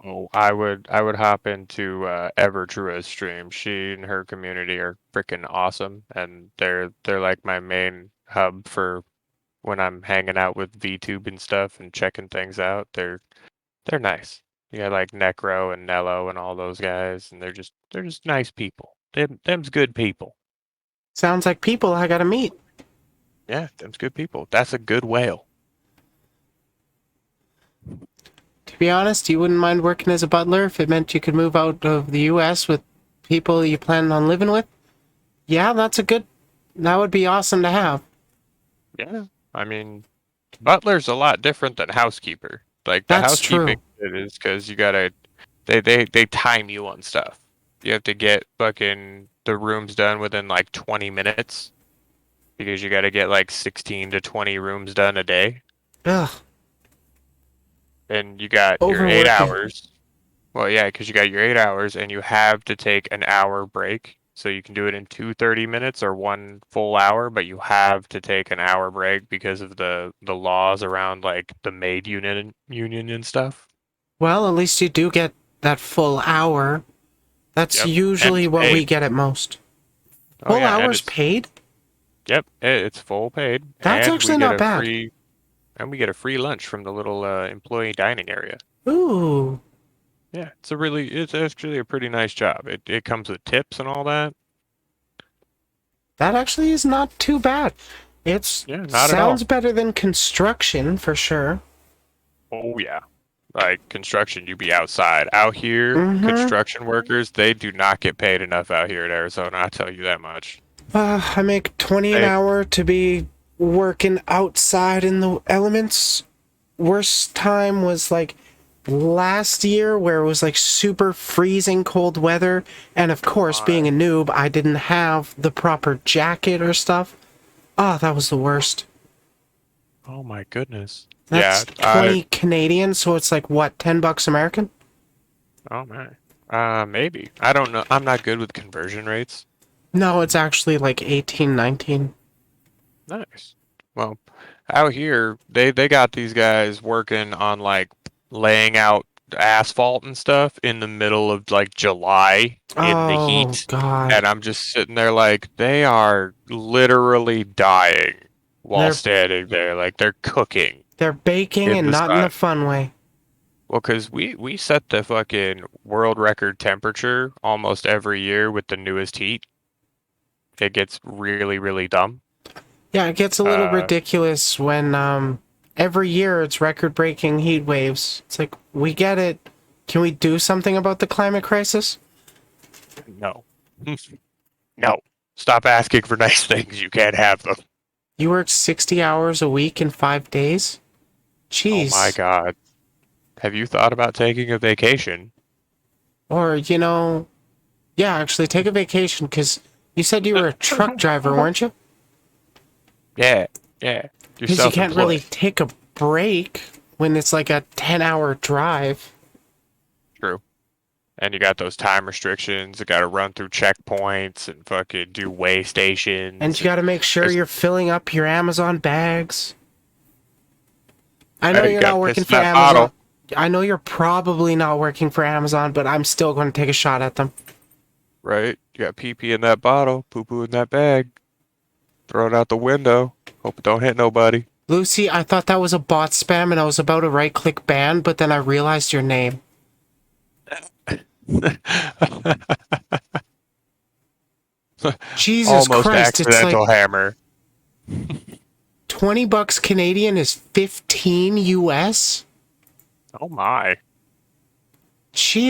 Oh, I would hop into Evertrue's stream. She and her community are freaking awesome, and they're like my main hub for when I'm hanging out with VTube and stuff and checking things out. They're nice. You got like Necro and Nello and all those guys, and they're just nice people. Them's good people. Sounds like people I gotta meet. Yeah, them's good people. That's a good whale. To be honest, you wouldn't mind working as a butler if it meant you could move out of the US with people you plan on living with? Yeah, that would be awesome to have. Yeah, I mean, butler's a lot different than housekeeper. Like the That's housekeeping true. it is because you gotta they time you on stuff. You have to get fucking the rooms done within like 20 minutes because you gotta get like 16 to 20 rooms done a day. Ugh, And you got your eight overworking. hours. Well, yeah, because you got your 8 hours and you have to take an hour break. So you can do it in 2 30 minutes or 1 full hour, but you have to take an hour break because of the laws around like the maid union and stuff. Well, at least you do get that full hour. That's Yep, and usually it's what we paid. get at most. Oh Full yeah, and hours it's paid? yep, it's full paid, That's and we actually get not a bad. free lunch from the little employee dining area. Ooh, Yeah, it's actually a pretty nice job. It comes with tips and all that. that actually is not too bad. It's Yeah, not at sounds all. better than construction for sure. Oh yeah. Like construction, you be outside. Out here, Mm-hmm. construction workers, they do not get paid enough out here in Arizona. I tell you that much. I make 20 an They, hour to be working outside in the elements. Worst time was like last year where it was like super freezing cold weather, and of course, being a noob, I didn't have the proper jacket or stuff. Oh, that was the worst. Oh my goodness. That's Yeah, I 20 Canadian, so it's like what, $10 American? oh man. Maybe. I don't know. I'm not good with conversion rates. No, it's actually like 18, 19. Nice. Well, out here, they got these guys working on like laying out asphalt and stuff in the middle of like July in the Oh, heat, God. and I'm just sitting there like they are literally dying while They're standing there, like they're cooking they're baking in and the not in a sun. fun way. Well, 'cause we set the fucking world record temperature almost every year with the newest heat. It gets really, really dumb. Yeah, it gets a little Uh, ridiculous when every year it's record-breaking heat waves. It's like, we get it. Can we do something about the climate crisis? no. No. Stop asking for nice things. You can't have them. You work 60 hours a week in 5 days? Oh my Jeez. God. Have you thought about taking a vacation? Or, yeah, actually take a vacation because you said you were a truck driver, weren't you? Yeah, yeah. You're Because you can't really self-employed. take a break when it's like a 10-hour drive. True. And you got those time restrictions. You got to run through checkpoints and fucking do weigh And stations. you And gotta make sure there's, you're filling up your Amazon bags. I know hey, you you're got not to piss working in for that Amazon. bottle, I know you're probably not working for Amazon, but I'm still going to take a shot at them. right? You got pee pee in that bottle, poo poo in that bag. Throw it out the window. Hope it don't hit nobody. Lucy, I thought that was a bot spam and I was about to right click ban, but then I realized your name. Jesus Almost Christ, it's like accidental hammer. $20 Canadian is 15 US? Oh my.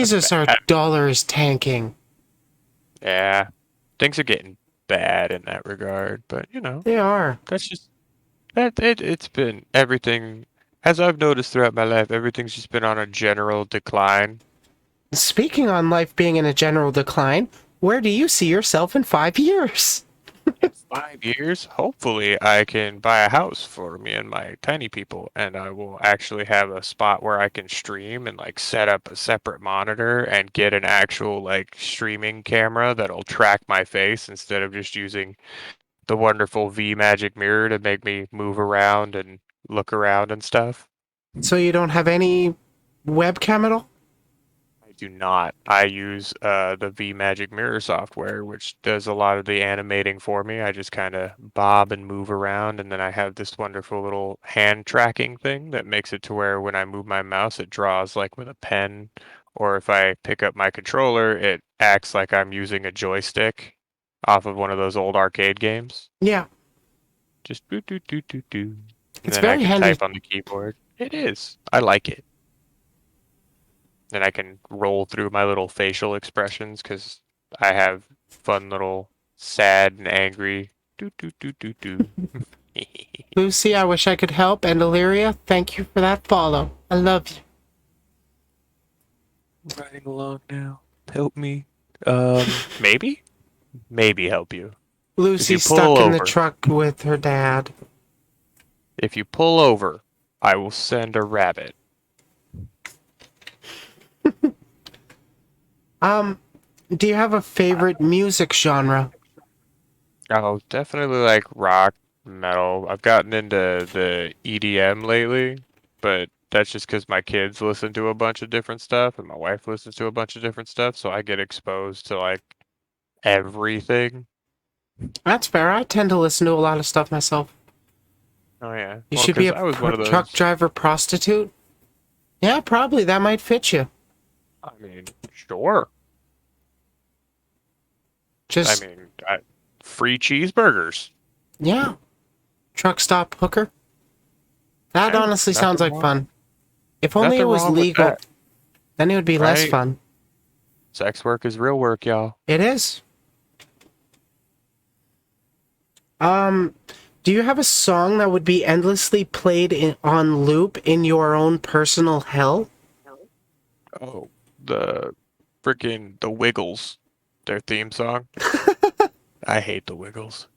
That's Jesus, our bad. dollar is tanking. Yeah. Things are getting bad in that regard, but They are. that's just it's been everything as I've noticed throughout my life, everything's just been on a general decline. Speaking on life being in a general decline, where do you see yourself in 5 years? In 5 years, hopefully I can buy a house for me and my tiny people, and I will actually have a spot where I can stream and like set up a separate monitor and get an actual like streaming camera that'll track my face instead of just using the wonderful V Magic Mirror to make me move around and look around and stuff. So you don't have any webcam at all? I do not. I use the V Magic Mirror software, which does a lot of the animating for me. I just kind of bob and move around, and then I have this wonderful little hand tracking thing that makes it to where when I move my mouse, it draws like with a pen, or if I pick up my controller, it acts like I'm using a joystick off of one of those old arcade games. Yeah, Just boot doot doot doot doot. And it's then I very can handy. type on the keyboard. It is. I like it. And I can roll through my little facial expressions because I have fun little sad and angry do do do do do. Lucy, I wish I could help, and Illyria, thank you for that follow. I love you. Riding along now. Help me. Maybe? Maybe help you. If you Lucy's pull stuck in the over, truck with her dad. if you pull over, I will send a rabbit. Do you have a favorite music genre? Oh, definitely like rock, metal. I've gotten into the EDM lately, but that's just because my kids listen to a bunch of different stuff and my wife listens to a bunch of different stuff, so I get exposed to like everything. That's fair. I tend to listen to a lot of stuff myself. Oh yeah. You Well, should be because a I was one of truck those. driver prostitute? Yeah, probably. That might fit you. I mean, sure. I Just, mean, free cheeseburgers. yeah. Truck stop hooker? That Hey, honestly sounds like fun. If only it nothing was wrong with legal, that, then it would be less right? fun. Sex work is real work, y'all. It is. Um, do you have a song that would be endlessly played on loop in your own personal hell? Oh, the freaking the Wiggles, their theme song. I hate the Wiggles.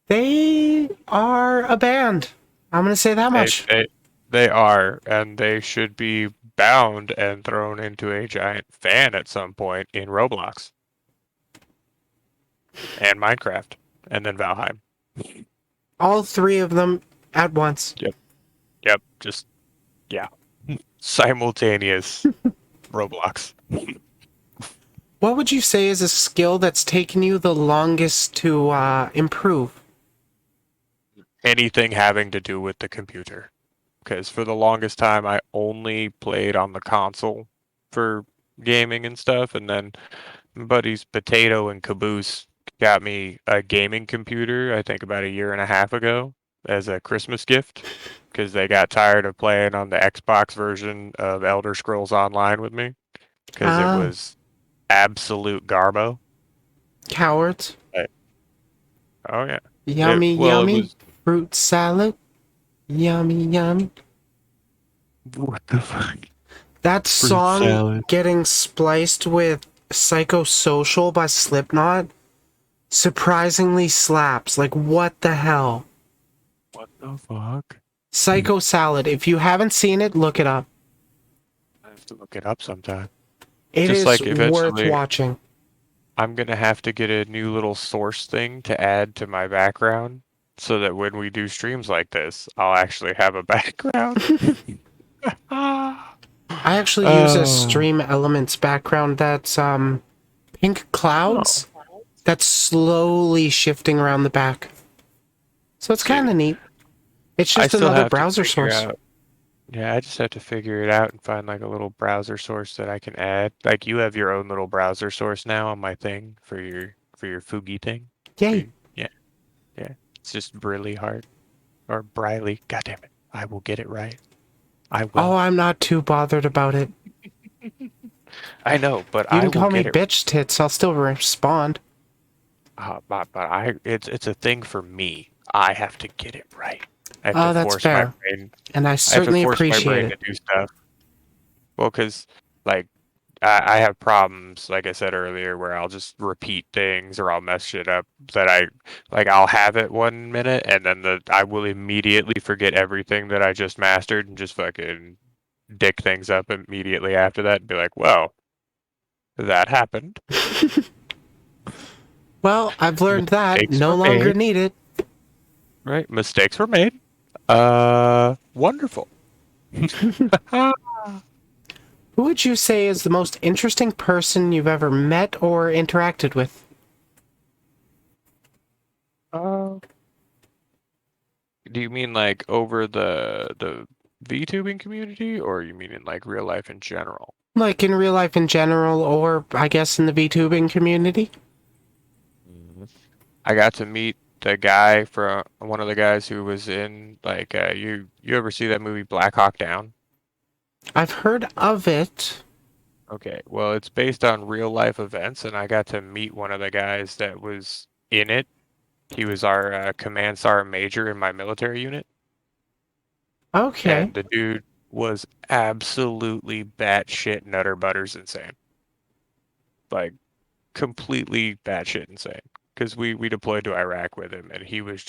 They are a band. I'm gonna say that They much. they they are, and they should be bound and thrown into a giant fan at some point in Roblox and Minecraft, and then Valheim. All three of them at once. Yep, yep, just yeah, simultaneous Roblox. What would you say is a skill that's taken you the longest to improve? Anything having to do with the computer. Because for the longest time, I only played on the console for gaming and stuff. And then my buddies Potato and Caboose got me a gaming computer, I think about a year and a half ago, as a Christmas gift. Because they got tired of playing on the Xbox version of Elder Scrolls Online with me. Because it Ah, was absolute garbo. cowards. But, oh, yeah. Yummy, Well, it yummy. was. Fruit salad. Yummy, yummy. What the fuck? That Fruit song salad. getting spliced with Psychosocial by Slipknot surprisingly slaps. Like, what the hell? What the fuck? Psycho Salad. If you haven't seen it, look it up. I have to look it up sometime. It Just is like worth eventually, watching. I'm gonna have to get a new little source thing to add to my background so that when we do streams like this, I'll actually have a background. Ah. I actually use a Oh. Stream Elements background that's pink Oh. clouds that's slowly shifting around the back. So it's kind See, of neat. It's I just still another have to browser figure source. out. Yeah, I just have to figure it out and find like a little browser source that I can add. Like you have your own little browser source now on my thing for your Fugi thing. Yay. Yeah, yeah. It's just Briley Heart or Briley. God damn it. I will get it right. I Oh, will. I'm not too bothered about it. I know, but You I can will call me get it. bitch tits. I'll still respond. But it's a thing for me. I have to get it right. I have to Oh, that's force my fair. brain. And I I have to certainly force my appreciate brain it. to do stuff. Well, because like I have problems, like I said earlier, where I'll just repeat things or I'll mess shit up that I like. I'll have it 1 minute and then I will immediately forget everything that I just mastered and just fucking dick things up immediately after that and be like, well, that happened. Well, I've learned that. Mistakes No were longer made. need it. Right? Mistakes were made. Wonderful. Who would you say is the most interesting person you've ever met or interacted with? Uh, do you mean like over the VTubing community, or you mean in like real life in general? Like in real life in general, or I guess in the VTubing community? Mhm. I got to meet the guy from one of the guys who was in like you ever see that movie Black Hawk Down? I've heard of it. Okay, well it's based on real life events, and I got to meet one of the guys that was in it. He was our command sergeant major in my military unit. Okay. And the dude was absolutely batshit nutter butters insane. Like completely batshit insane. Because we deployed to Iraq with him and he was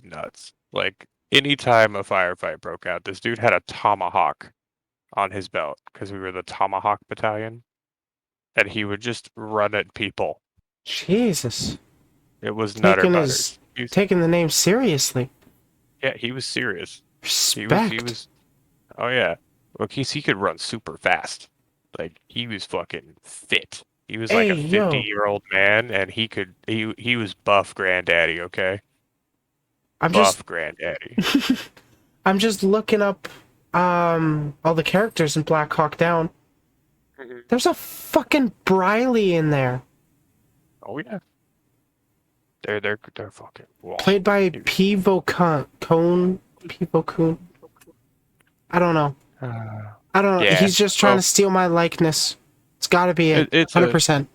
nuts. Like anytime a firefight broke out, this dude had a tomahawk on his belt because we were the Tomahawk Battalion. And he would just run at people. Jesus. It was nutter Taking butters. his taking the name seriously. Yeah, he was serious. He Respect. was Oh yeah. Look, he could run super fast. Like he was fucking fit. He was like Hey, a yo. 50-year-old man and he was buff granddaddy, okay? I'm just Buff granddaddy. I'm just looking up all the characters in Black Hawk Down. Mhm. There's a fucking Briley in there. Oh yeah. They're fucking Played by dude. Pivo Cone. Pivo Coon. I don't know. Uh, I don't know. yeah. He's just trying Well, to steal my likeness. It's gotta be it. it's a 100%.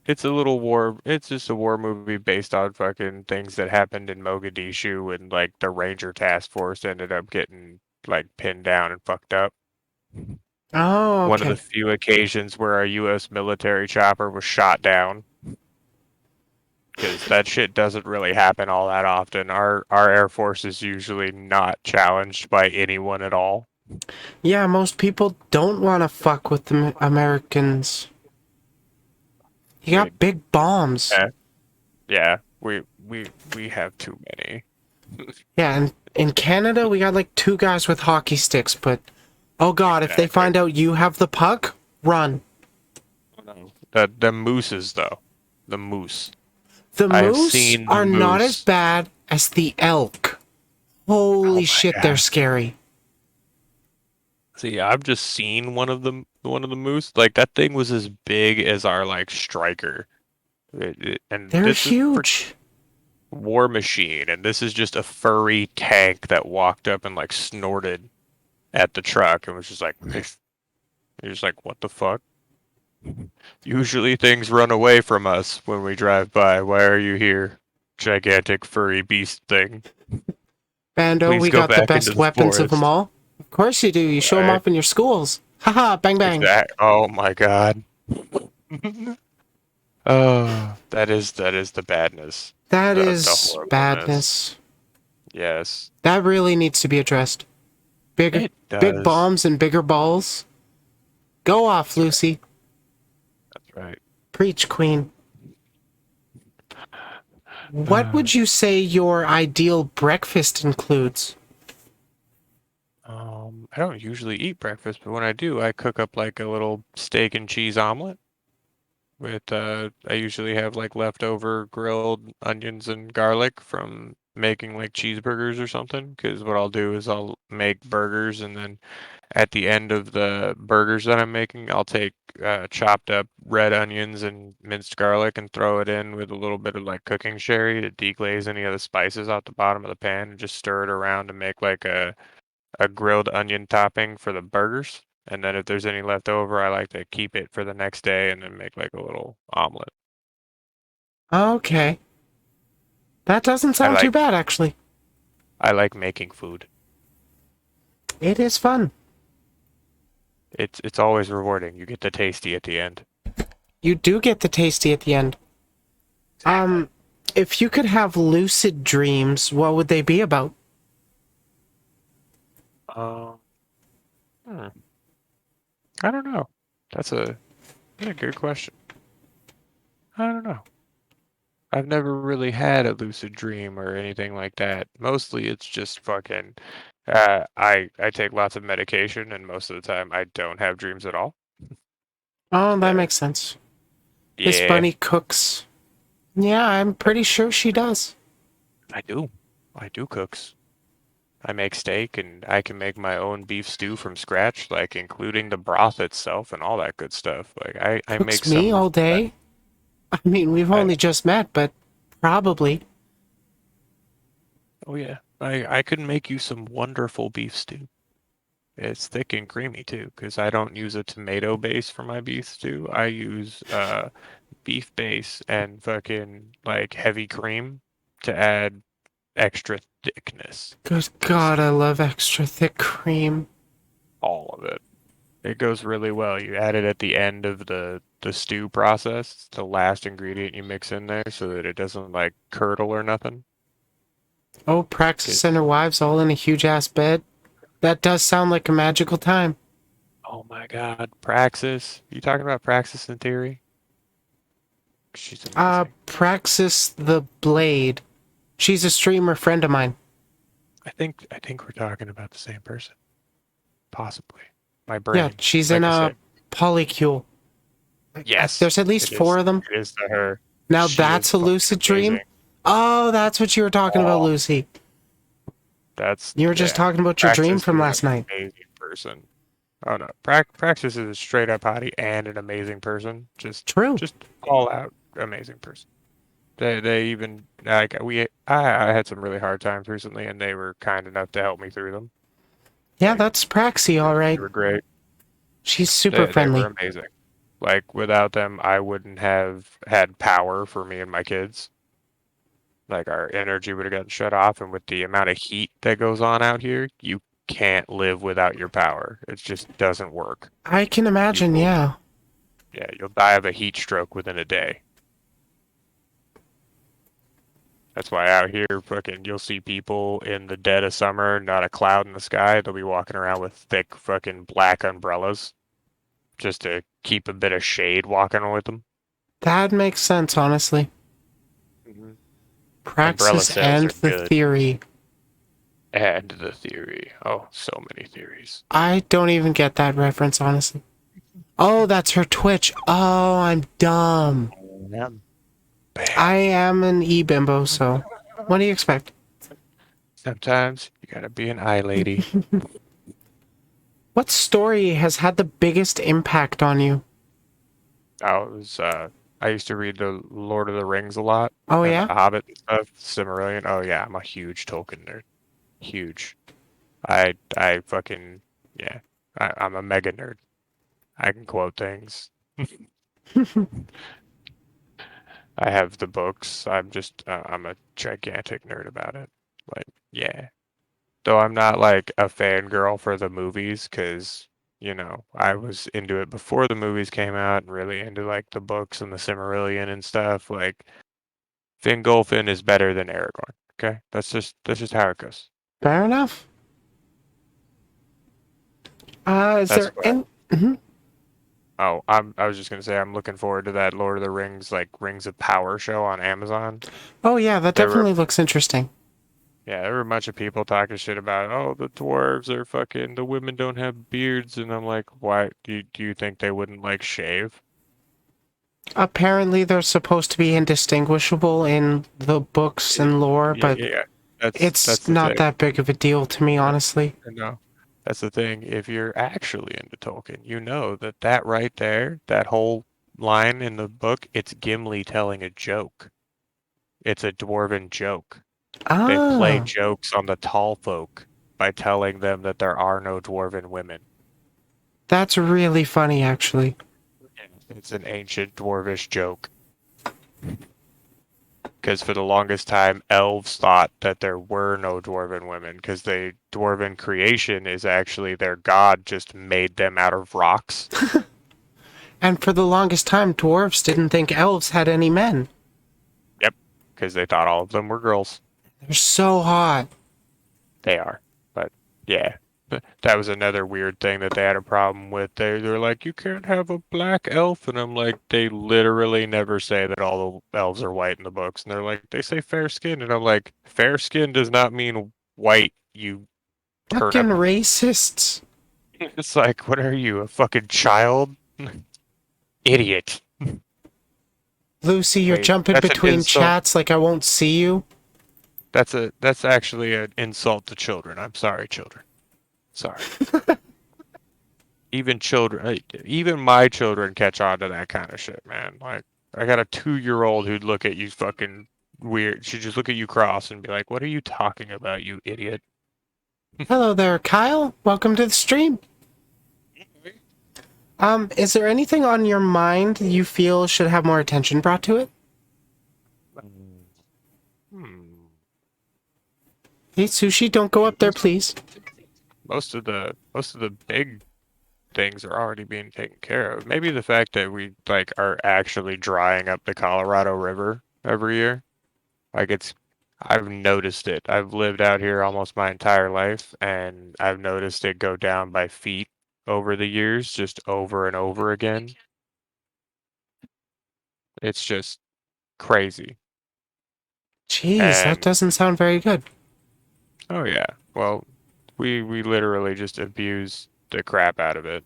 it's a little war. It's just a war movie based on fucking things that happened in Mogadishu and like the Ranger Task Force ended up getting like pinned down and fucked up. Oh, One of the okay. few occasions where our U.S. military chopper was shot down, because that shit doesn't really happen all that often. Our Air Force is usually not challenged by anyone at all. Yeah, most people don't want to fuck with the Americans. You We, got big bombs. eh, yeah, we have too many. Yeah, and in Canada, we got like two guys with hockey sticks, but oh god, if they Exactly. find out you have the puck, run. No. The mooses though, the moose. The I have moose seen the are not as moose. bad as the elk. Oh Holy my shit, they're god. scary. See, I've just seen one of the moose. Like that thing was as big as our like striker. And They're this is for huge. War Machine, and this is just a furry tank that walked up and like snorted at the truck and was just like, you're just like, what the fuck? Usually things run away from us when we drive by. Why are you here? Gigantic furry beast thing. Bando, Please we go got the back into best the weapons of them forest. all. Of course you do. You show them Right? off in your schools. Haha, bang bang. Exact. Oh my god. Oh, that is the badness. That The is horribleness. badness. Yes. That really needs to be addressed. Bigger, It big does. bombs and bigger balls. Go off, That's right. Lucy. That's right. Preach, Queen. What Uh, would you say your ideal breakfast includes? I don't usually eat breakfast, but when I do, I cook up like a little steak and cheese omelet with I usually have like leftover grilled onions and garlic from making like cheeseburgers or something. Because what I'll do is I'll make burgers, and then at the end of the burgers that I'm making, I'll take chopped up red onions and minced garlic and throw it in with a little bit of like cooking sherry to deglaze any of the spices out the bottom of the pan, and just stir it around to make like a grilled onion topping for the burgers. And then if there's any left over, I like to keep it for the next day and then make like a little omelet. Okay. That doesn't I sound too like bad, actually. I like making food. It is fun. It's always rewarding. You get the tasty at the end. You do get the tasty at the end. Exactly. Um, if you could have lucid dreams, what would they be about? Um, hmm, I don't know. That's a good question. I don't know. I've never really had a lucid dream or anything like that. Mostly it's just fucking I take lots of medication, and most of the time I don't have dreams at all. Oh, that Uh, makes sense. This yeah, bunny cooks. Yeah, I'm pretty sure she does. I do. I do cooks. I make steak, and I can make my own beef stew from scratch, like including the broth itself and all that good stuff. Like I Cooks make me some of all day? I mean, we've I only just met, but probably. oh yeah. I could make you some wonderful beef stew. It's thick and creamy too, because I don't use a tomato base for my beef stew. I use beef base and fucking like heavy cream to add extra thickness Good to the God, I stew. love extra thick cream. All of it. It goes really well. You add it at the end of the stew process. It's the last ingredient you mix in there so that it doesn't like curdle or nothing. Oh, Praxis and her wives all in a huge ass bed. That does sound like a magical time. Oh my God, Praxis. You talking about Praxis in theory? She's amazing. Praxis the Blade. She's a streamer friend of mine. I think we're talking about the same person. Possibly. My Yeah, brain. she's in Like I a said. polycule. Yes, There's at least it four is. of them. It is to her. Now She is that's a fucking lucid dream? amazing. Oh, that's what you were talking about, Oh, Lucy. that's You were just yeah. talking about your dream Praxis from is an last night. amazing person. Oh no, Praxis is a straight up hottie and an amazing person. Just True. just all out amazing person. They even like I had some really hard times recently, and they were kind enough to help me through them. Yeah, Like that's Praxi, they alright. were great. She's super They were friendly. amazing. Like without them, I wouldn't have had power for me and my kids. Like our energy would have gotten shut off, and with the amount of heat that goes on out here, you can't live without your power. It just doesn't work. I can You imagine, will, yeah. yeah, you'll die of a heat stroke within a day. That's why out here, fucking, you'll see people in the dead of summer, not a cloud in the sky. They'll be walking around with thick fucking black umbrellas just to keep a bit of shade walking with them. That makes sense, honestly. Mhm. Umbrella Praxis sales and are the good. theory. And the theory. Oh, so many theories. I don't even get that reference, honestly. Oh, that's her Twitch. Oh, I'm dumb. Bam. I Bam. am an e-bimbo, so what do you expect? Sometimes you gotta be an eye lady. What story has had the biggest impact on you? I used to read the Lord of the Rings a lot Oh, and the yeah? Hobbit and stuff, Silmarillion. Oh yeah, I'm a huge Tolkien nerd. Huge. I fucking yeah. I'm a mega nerd. I can quote things. I have the books. I'm a gigantic nerd about it. Like yeah. Though I'm not like a fangirl for the movies, because I was into it before the movies came out and really into like the books and the Silmarillion and stuff. Like Fingolfin is better than Aragorn. Okay, that's just how it goes. Fair enough. Is That's there what. any... Mhm. I was just gonna say I'm looking forward to that Lord of the Rings like Rings of Power show on Amazon. Oh, yeah, that There were definitely looks interesting. Yeah, there were a bunch of people talking shit about, oh, the dwarves are fucking, the women don't have beards, and I'm like, why do you think they wouldn't like shave? Apparently, they're supposed to be indistinguishable in the books Yeah, and lore, yeah, but yeah. That's it's the not thing. that big of a deal to me, No, honestly. no, that's the thing. If you're actually into Tolkien, you know that right there, that whole line in the book, it's Gimli telling a joke. It's a dwarven joke. They play Ah, jokes on the tall folk by telling them that there are no dwarven women. that's really funny, actually. It's an ancient dwarvish joke. Because for the longest time, elves thought that there were no dwarven women, because the dwarven creation is actually their god just made them out of rocks. And for the longest time, dwarves didn't think elves had any men. Yep, because they thought all of them were girls. They're so hot. They are. But yeah, that was another weird thing that they had a problem with. They're like, you can't have a black elf, and I'm like, they literally never say that all the elves are white in the books, and they're like, they say fair skin, and I'm like, fair skin does not mean white, you Fucking turnip. racists. It's like, what are you, a fucking child? Idiot. Lucy, you're Wait, jumping that's an between insult. chats like I won't see you. That's actually an insult to children. I'm sorry, children. Sorry. Even children, even my children catch on to that kind of shit, man. Like, I got a 2-year-old who'd look at you fucking weird. She'd just look at you cross and be like, "What are you talking about, you idiot?" Hello there, Kyle. Welcome to the stream. Is there anything on your mind you feel should have more attention brought to it? Hmm. Hey, Sushi, don't go up there, please. Most of the big things are already being taken care of. Maybe the fact that we like are actually drying up the Colorado River every year. Like I've noticed it. I've lived out here almost my entire life, and I've noticed it go down by feet over the years, just over and over again. It's just crazy. Jeez, that And doesn't sound very good. oh yeah, well, we literally just abuse the crap out of it.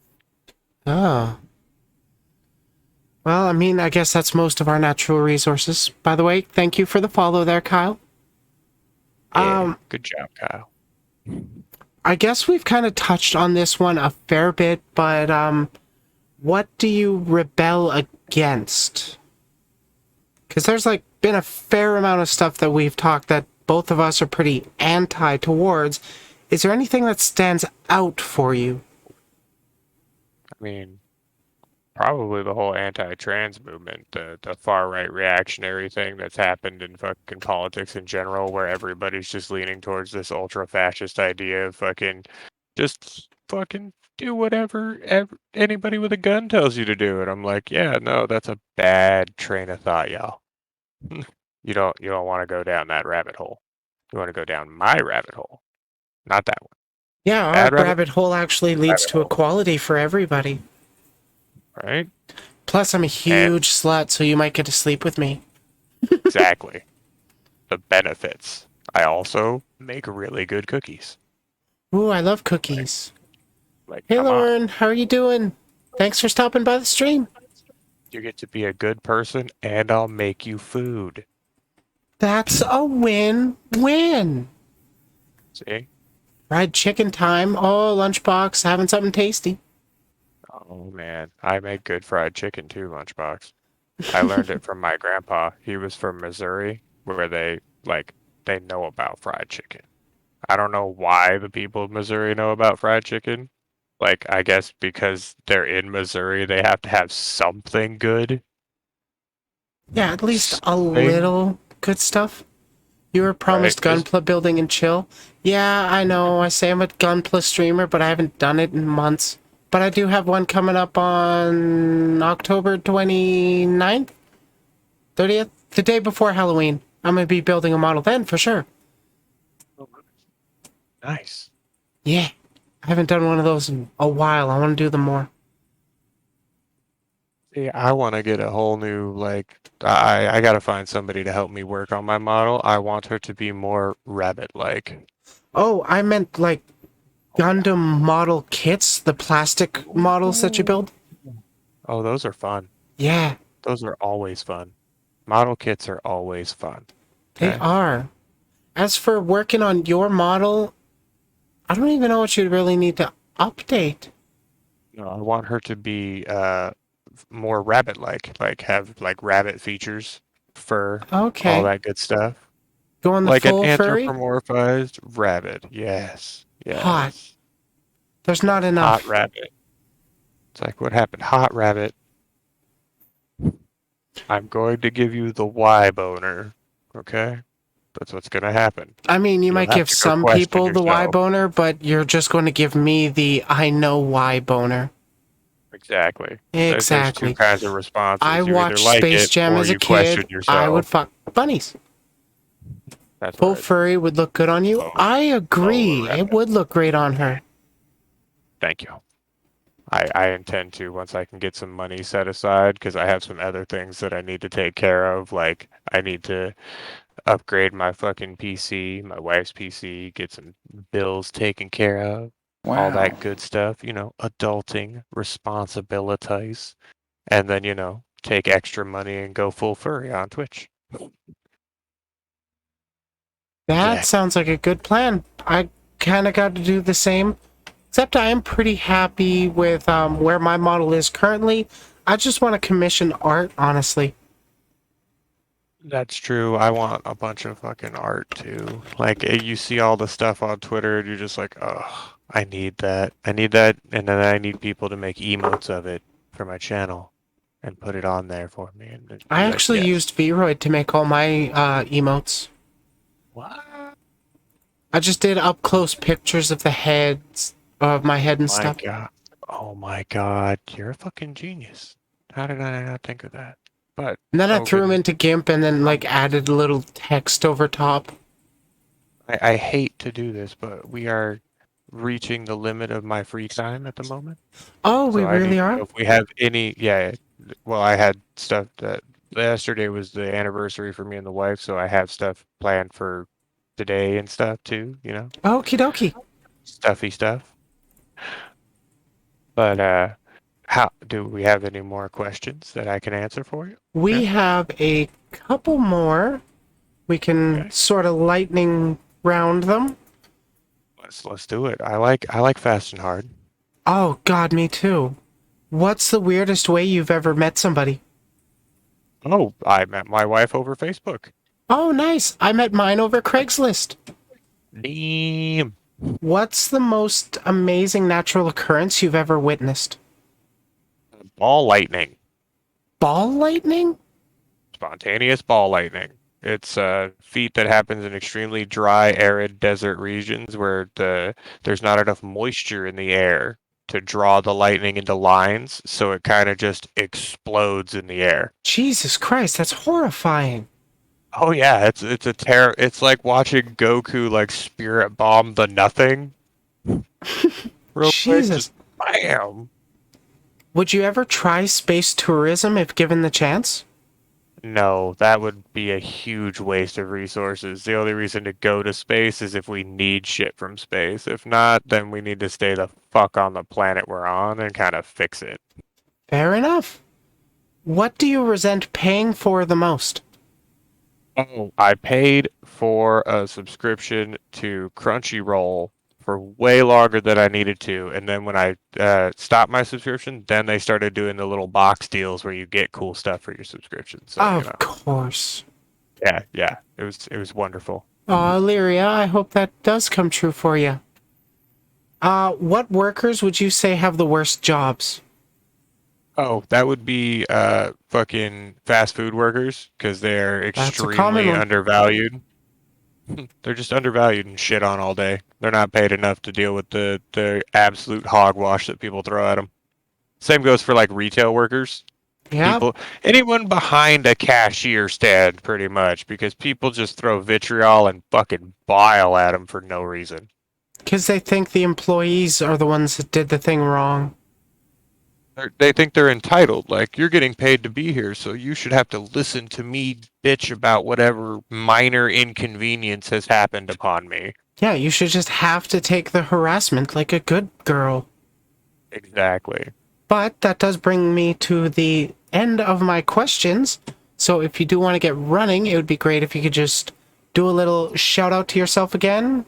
Oh. Well, I mean, I guess that's most of our natural resources. By the way, thank you for the follow there, Kyle. Yeah, Um, good job, Kyle. I guess we've kind of touched on this one a fair bit, but what do you rebel against? Because there's like been a fair amount of stuff that we've talked that both of us are pretty anti towards. Is there anything that stands out for you? I mean, probably the whole anti-trans movement, the far right reactionary thing that's happened in fucking politics in general, where everybody's just leaning towards this ultra-fascist idea of fucking Just fucking do whatever anybody with a gun tells you to do. And I'm like, yeah, no, that's a bad train of thought, y'all. You don't want to go down that rabbit hole. You want to go down my rabbit hole, not that one. Yeah, our Bad rabbit, rabbit hole actually leads rabbit to hole, equality for everybody. right? Plus, I'm a And huge slut, so you might get to sleep with me. exactly the benefits. I also make really good cookies. Ooh, I love Like, cookies. like, Hey, come on. Lauren, how are you doing? Thanks for stopping by the stream. You get to be a good person, and I'll make you food. That's a win-win. See? Fried chicken time. Oh, lunchbox, having something tasty. Oh man, I make good fried chicken too, Lunchbox. I learned it from my grandpa. He was from Missouri, where they know about fried chicken. I don't know why the people of Missouri know about fried chicken. Like, I guess because they're in Missouri, they have to have something good. Yeah, at least a Something, little good stuff. You were right? promised Because Gunpla building and chill. Yeah, I know. I say I'm a Gunpla streamer, but I haven't done it in months. But I do have one coming up on October 29th, 30th, the day before Halloween. I'm going to be building a model then for sure. nice. Yeah. I haven't done one of those in a while. I want to do them more. See, I want to get a whole new I gotta find somebody to help me work on my model. I want her to be more rabbit-like. Oh, I meant like Oh yeah. Gundam model kits, the plastic models that you Ooh. build. Oh, those are fun. Yeah, Those are always fun. Model kits are always fun. they Okay. are. As for working on your model, I don't even know what you really need to update. No, I want her to be more rabbit-like, like have like rabbit features, fur, all Okay. that good stuff. Going the Like an full furry? anthropomorphized rabbit. Yes. Hot. Yes. There's not Yes. Hot enough. rabbit. It's like what happened? Hot rabbit. I'm going to give you the Y boner. Okay? That's what's gonna happen. I mean, you You'll might have give to go some question people the Y yourself. boner, but you're just going to give me the I know why boner. Exactly. There's two Exactly. kinds of I responses. You either watched like Space it Jam or as a you question kid. I would yourself. fuck bunnies. That's Full right. furry would look good on you. Oh, I oh, agree. It rabbit. would look great on Yeah. her. Thank you. I intend to once I can get some money set aside because I have some other things that I need to take care of. Like I need to upgrade my fucking PC, my wife's PC, get some bills taken care of, all Wow. that good stuff, adulting, responsibilities, and then, take extra money and go full furry on Twitch. That Exactly. sounds like a good plan. I kind of got to do the same, except I am pretty happy with where my model is currently. I just want to commission art, honestly. That's true. I want a bunch of fucking art too. Like you see all the stuff on Twitter and you're just like, oh, I need that. I need that. And then I need people to make emotes of it for my channel and put it on there for me and then I be like, actually yes. used Vroid to make all my emotes. What? I just did up close pictures of the heads, of my head and My stuff. God. Oh my God. You're a fucking genius. How did I not think of that? But, And then I oh threw them goodness. into GIMP and then Um, like added a little text over top. I hate to do this, but we are reaching the limit of my free time at the moment. Oh, we So I need really to are? know if we have any. Yeah, well, I had stuff that yesterday was the anniversary for me and the wife, so I have stuff planned for today and stuff too, Okie dokie. stuffy stuff. But how do we have any more questions that I can answer for you? We Yeah. have a couple more. We can Okay. sort of lightning round them. Let's do it. I like fast and hard. Oh, God, me too. What's the weirdest way you've ever met somebody? Oh, I met my wife over Facebook. Oh, nice. I met mine over Craigslist. Damn. What's the most amazing natural occurrence you've ever witnessed? Ball lightning. Ball lightning? Spontaneous ball lightning. It's a feat that happens in extremely dry, arid desert regions where there's not enough moisture in the air to draw the lightning into lines, so it kind of just explodes in the air. Jesus Christ, that's horrifying. Oh yeah, it's like watching Goku like spirit bomb the nothing real quick, just Jesus. bam. Would you ever try space tourism if given the chance? No, that would be a huge waste of resources. The only reason to go to space is if we need shit from space. If not, then we need to stay the fuck on the planet we're on and kind of fix it. Fair enough. What do you resent paying for the most? Oh, I paid for a subscription to Crunchyroll for way longer than I needed to, and then when I stopped my subscription, then they started doing the little box deals where you get cool stuff for your subscription. So, Of course. yeah, it was wonderful. Aw, Lyria, I hope that does come true for you. What workers would you say have the worst jobs? Oh, that would be fucking fast food workers because they're That's a common extremely one. undervalued. They're just undervalued and shit on all day. They're not paid enough to deal with the absolute hogwash that people throw at them. Same goes for like retail workers. Yep, People, anyone behind a cashier stand, pretty much, because people just throw vitriol and fucking bile at them for no reason. because they think the employees are the ones that did the thing wrong. They think they're entitled. Like, you're getting paid to be here, so you should have to listen to me bitch about whatever minor inconvenience has happened upon me. Yeah, you should just have to take the harassment like a good girl. Exactly. But that does bring me to the end of my questions. So if you do want to get running, it would be great if you could just do a little shout out to yourself again.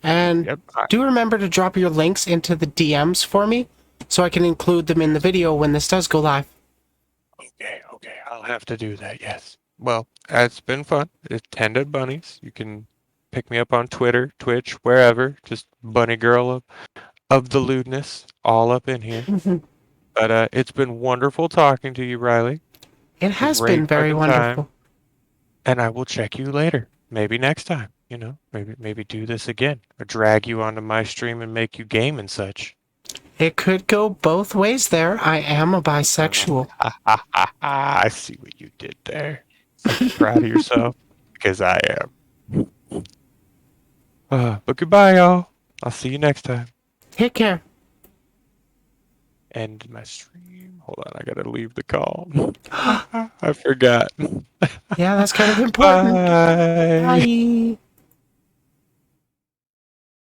And Yep. do remember to drop your links into the DMs for me so I can include them in the video when this does go live. Okay. I'll have to do that, yes. Well, it's been fun. It's TenDeadBunnies. You can pick me up on Twitter, Twitch, wherever. Just Bunny Girl of the lewdness, all up in here. But it's been wonderful talking to you, Riley. It has Great been very fucking time. wonderful. And I will check you later. Maybe next time. Maybe do this again. Or drag you onto my stream and make you game and such. It could go both ways there. I am a bisexual. I see what you did there. So proud of yourself because I am. But goodbye, y'all. I'll see you next time. Take care. End my stream. Hold on, I gotta leave the call. I forgot. Yeah, that's kind of important. Bye. Bye.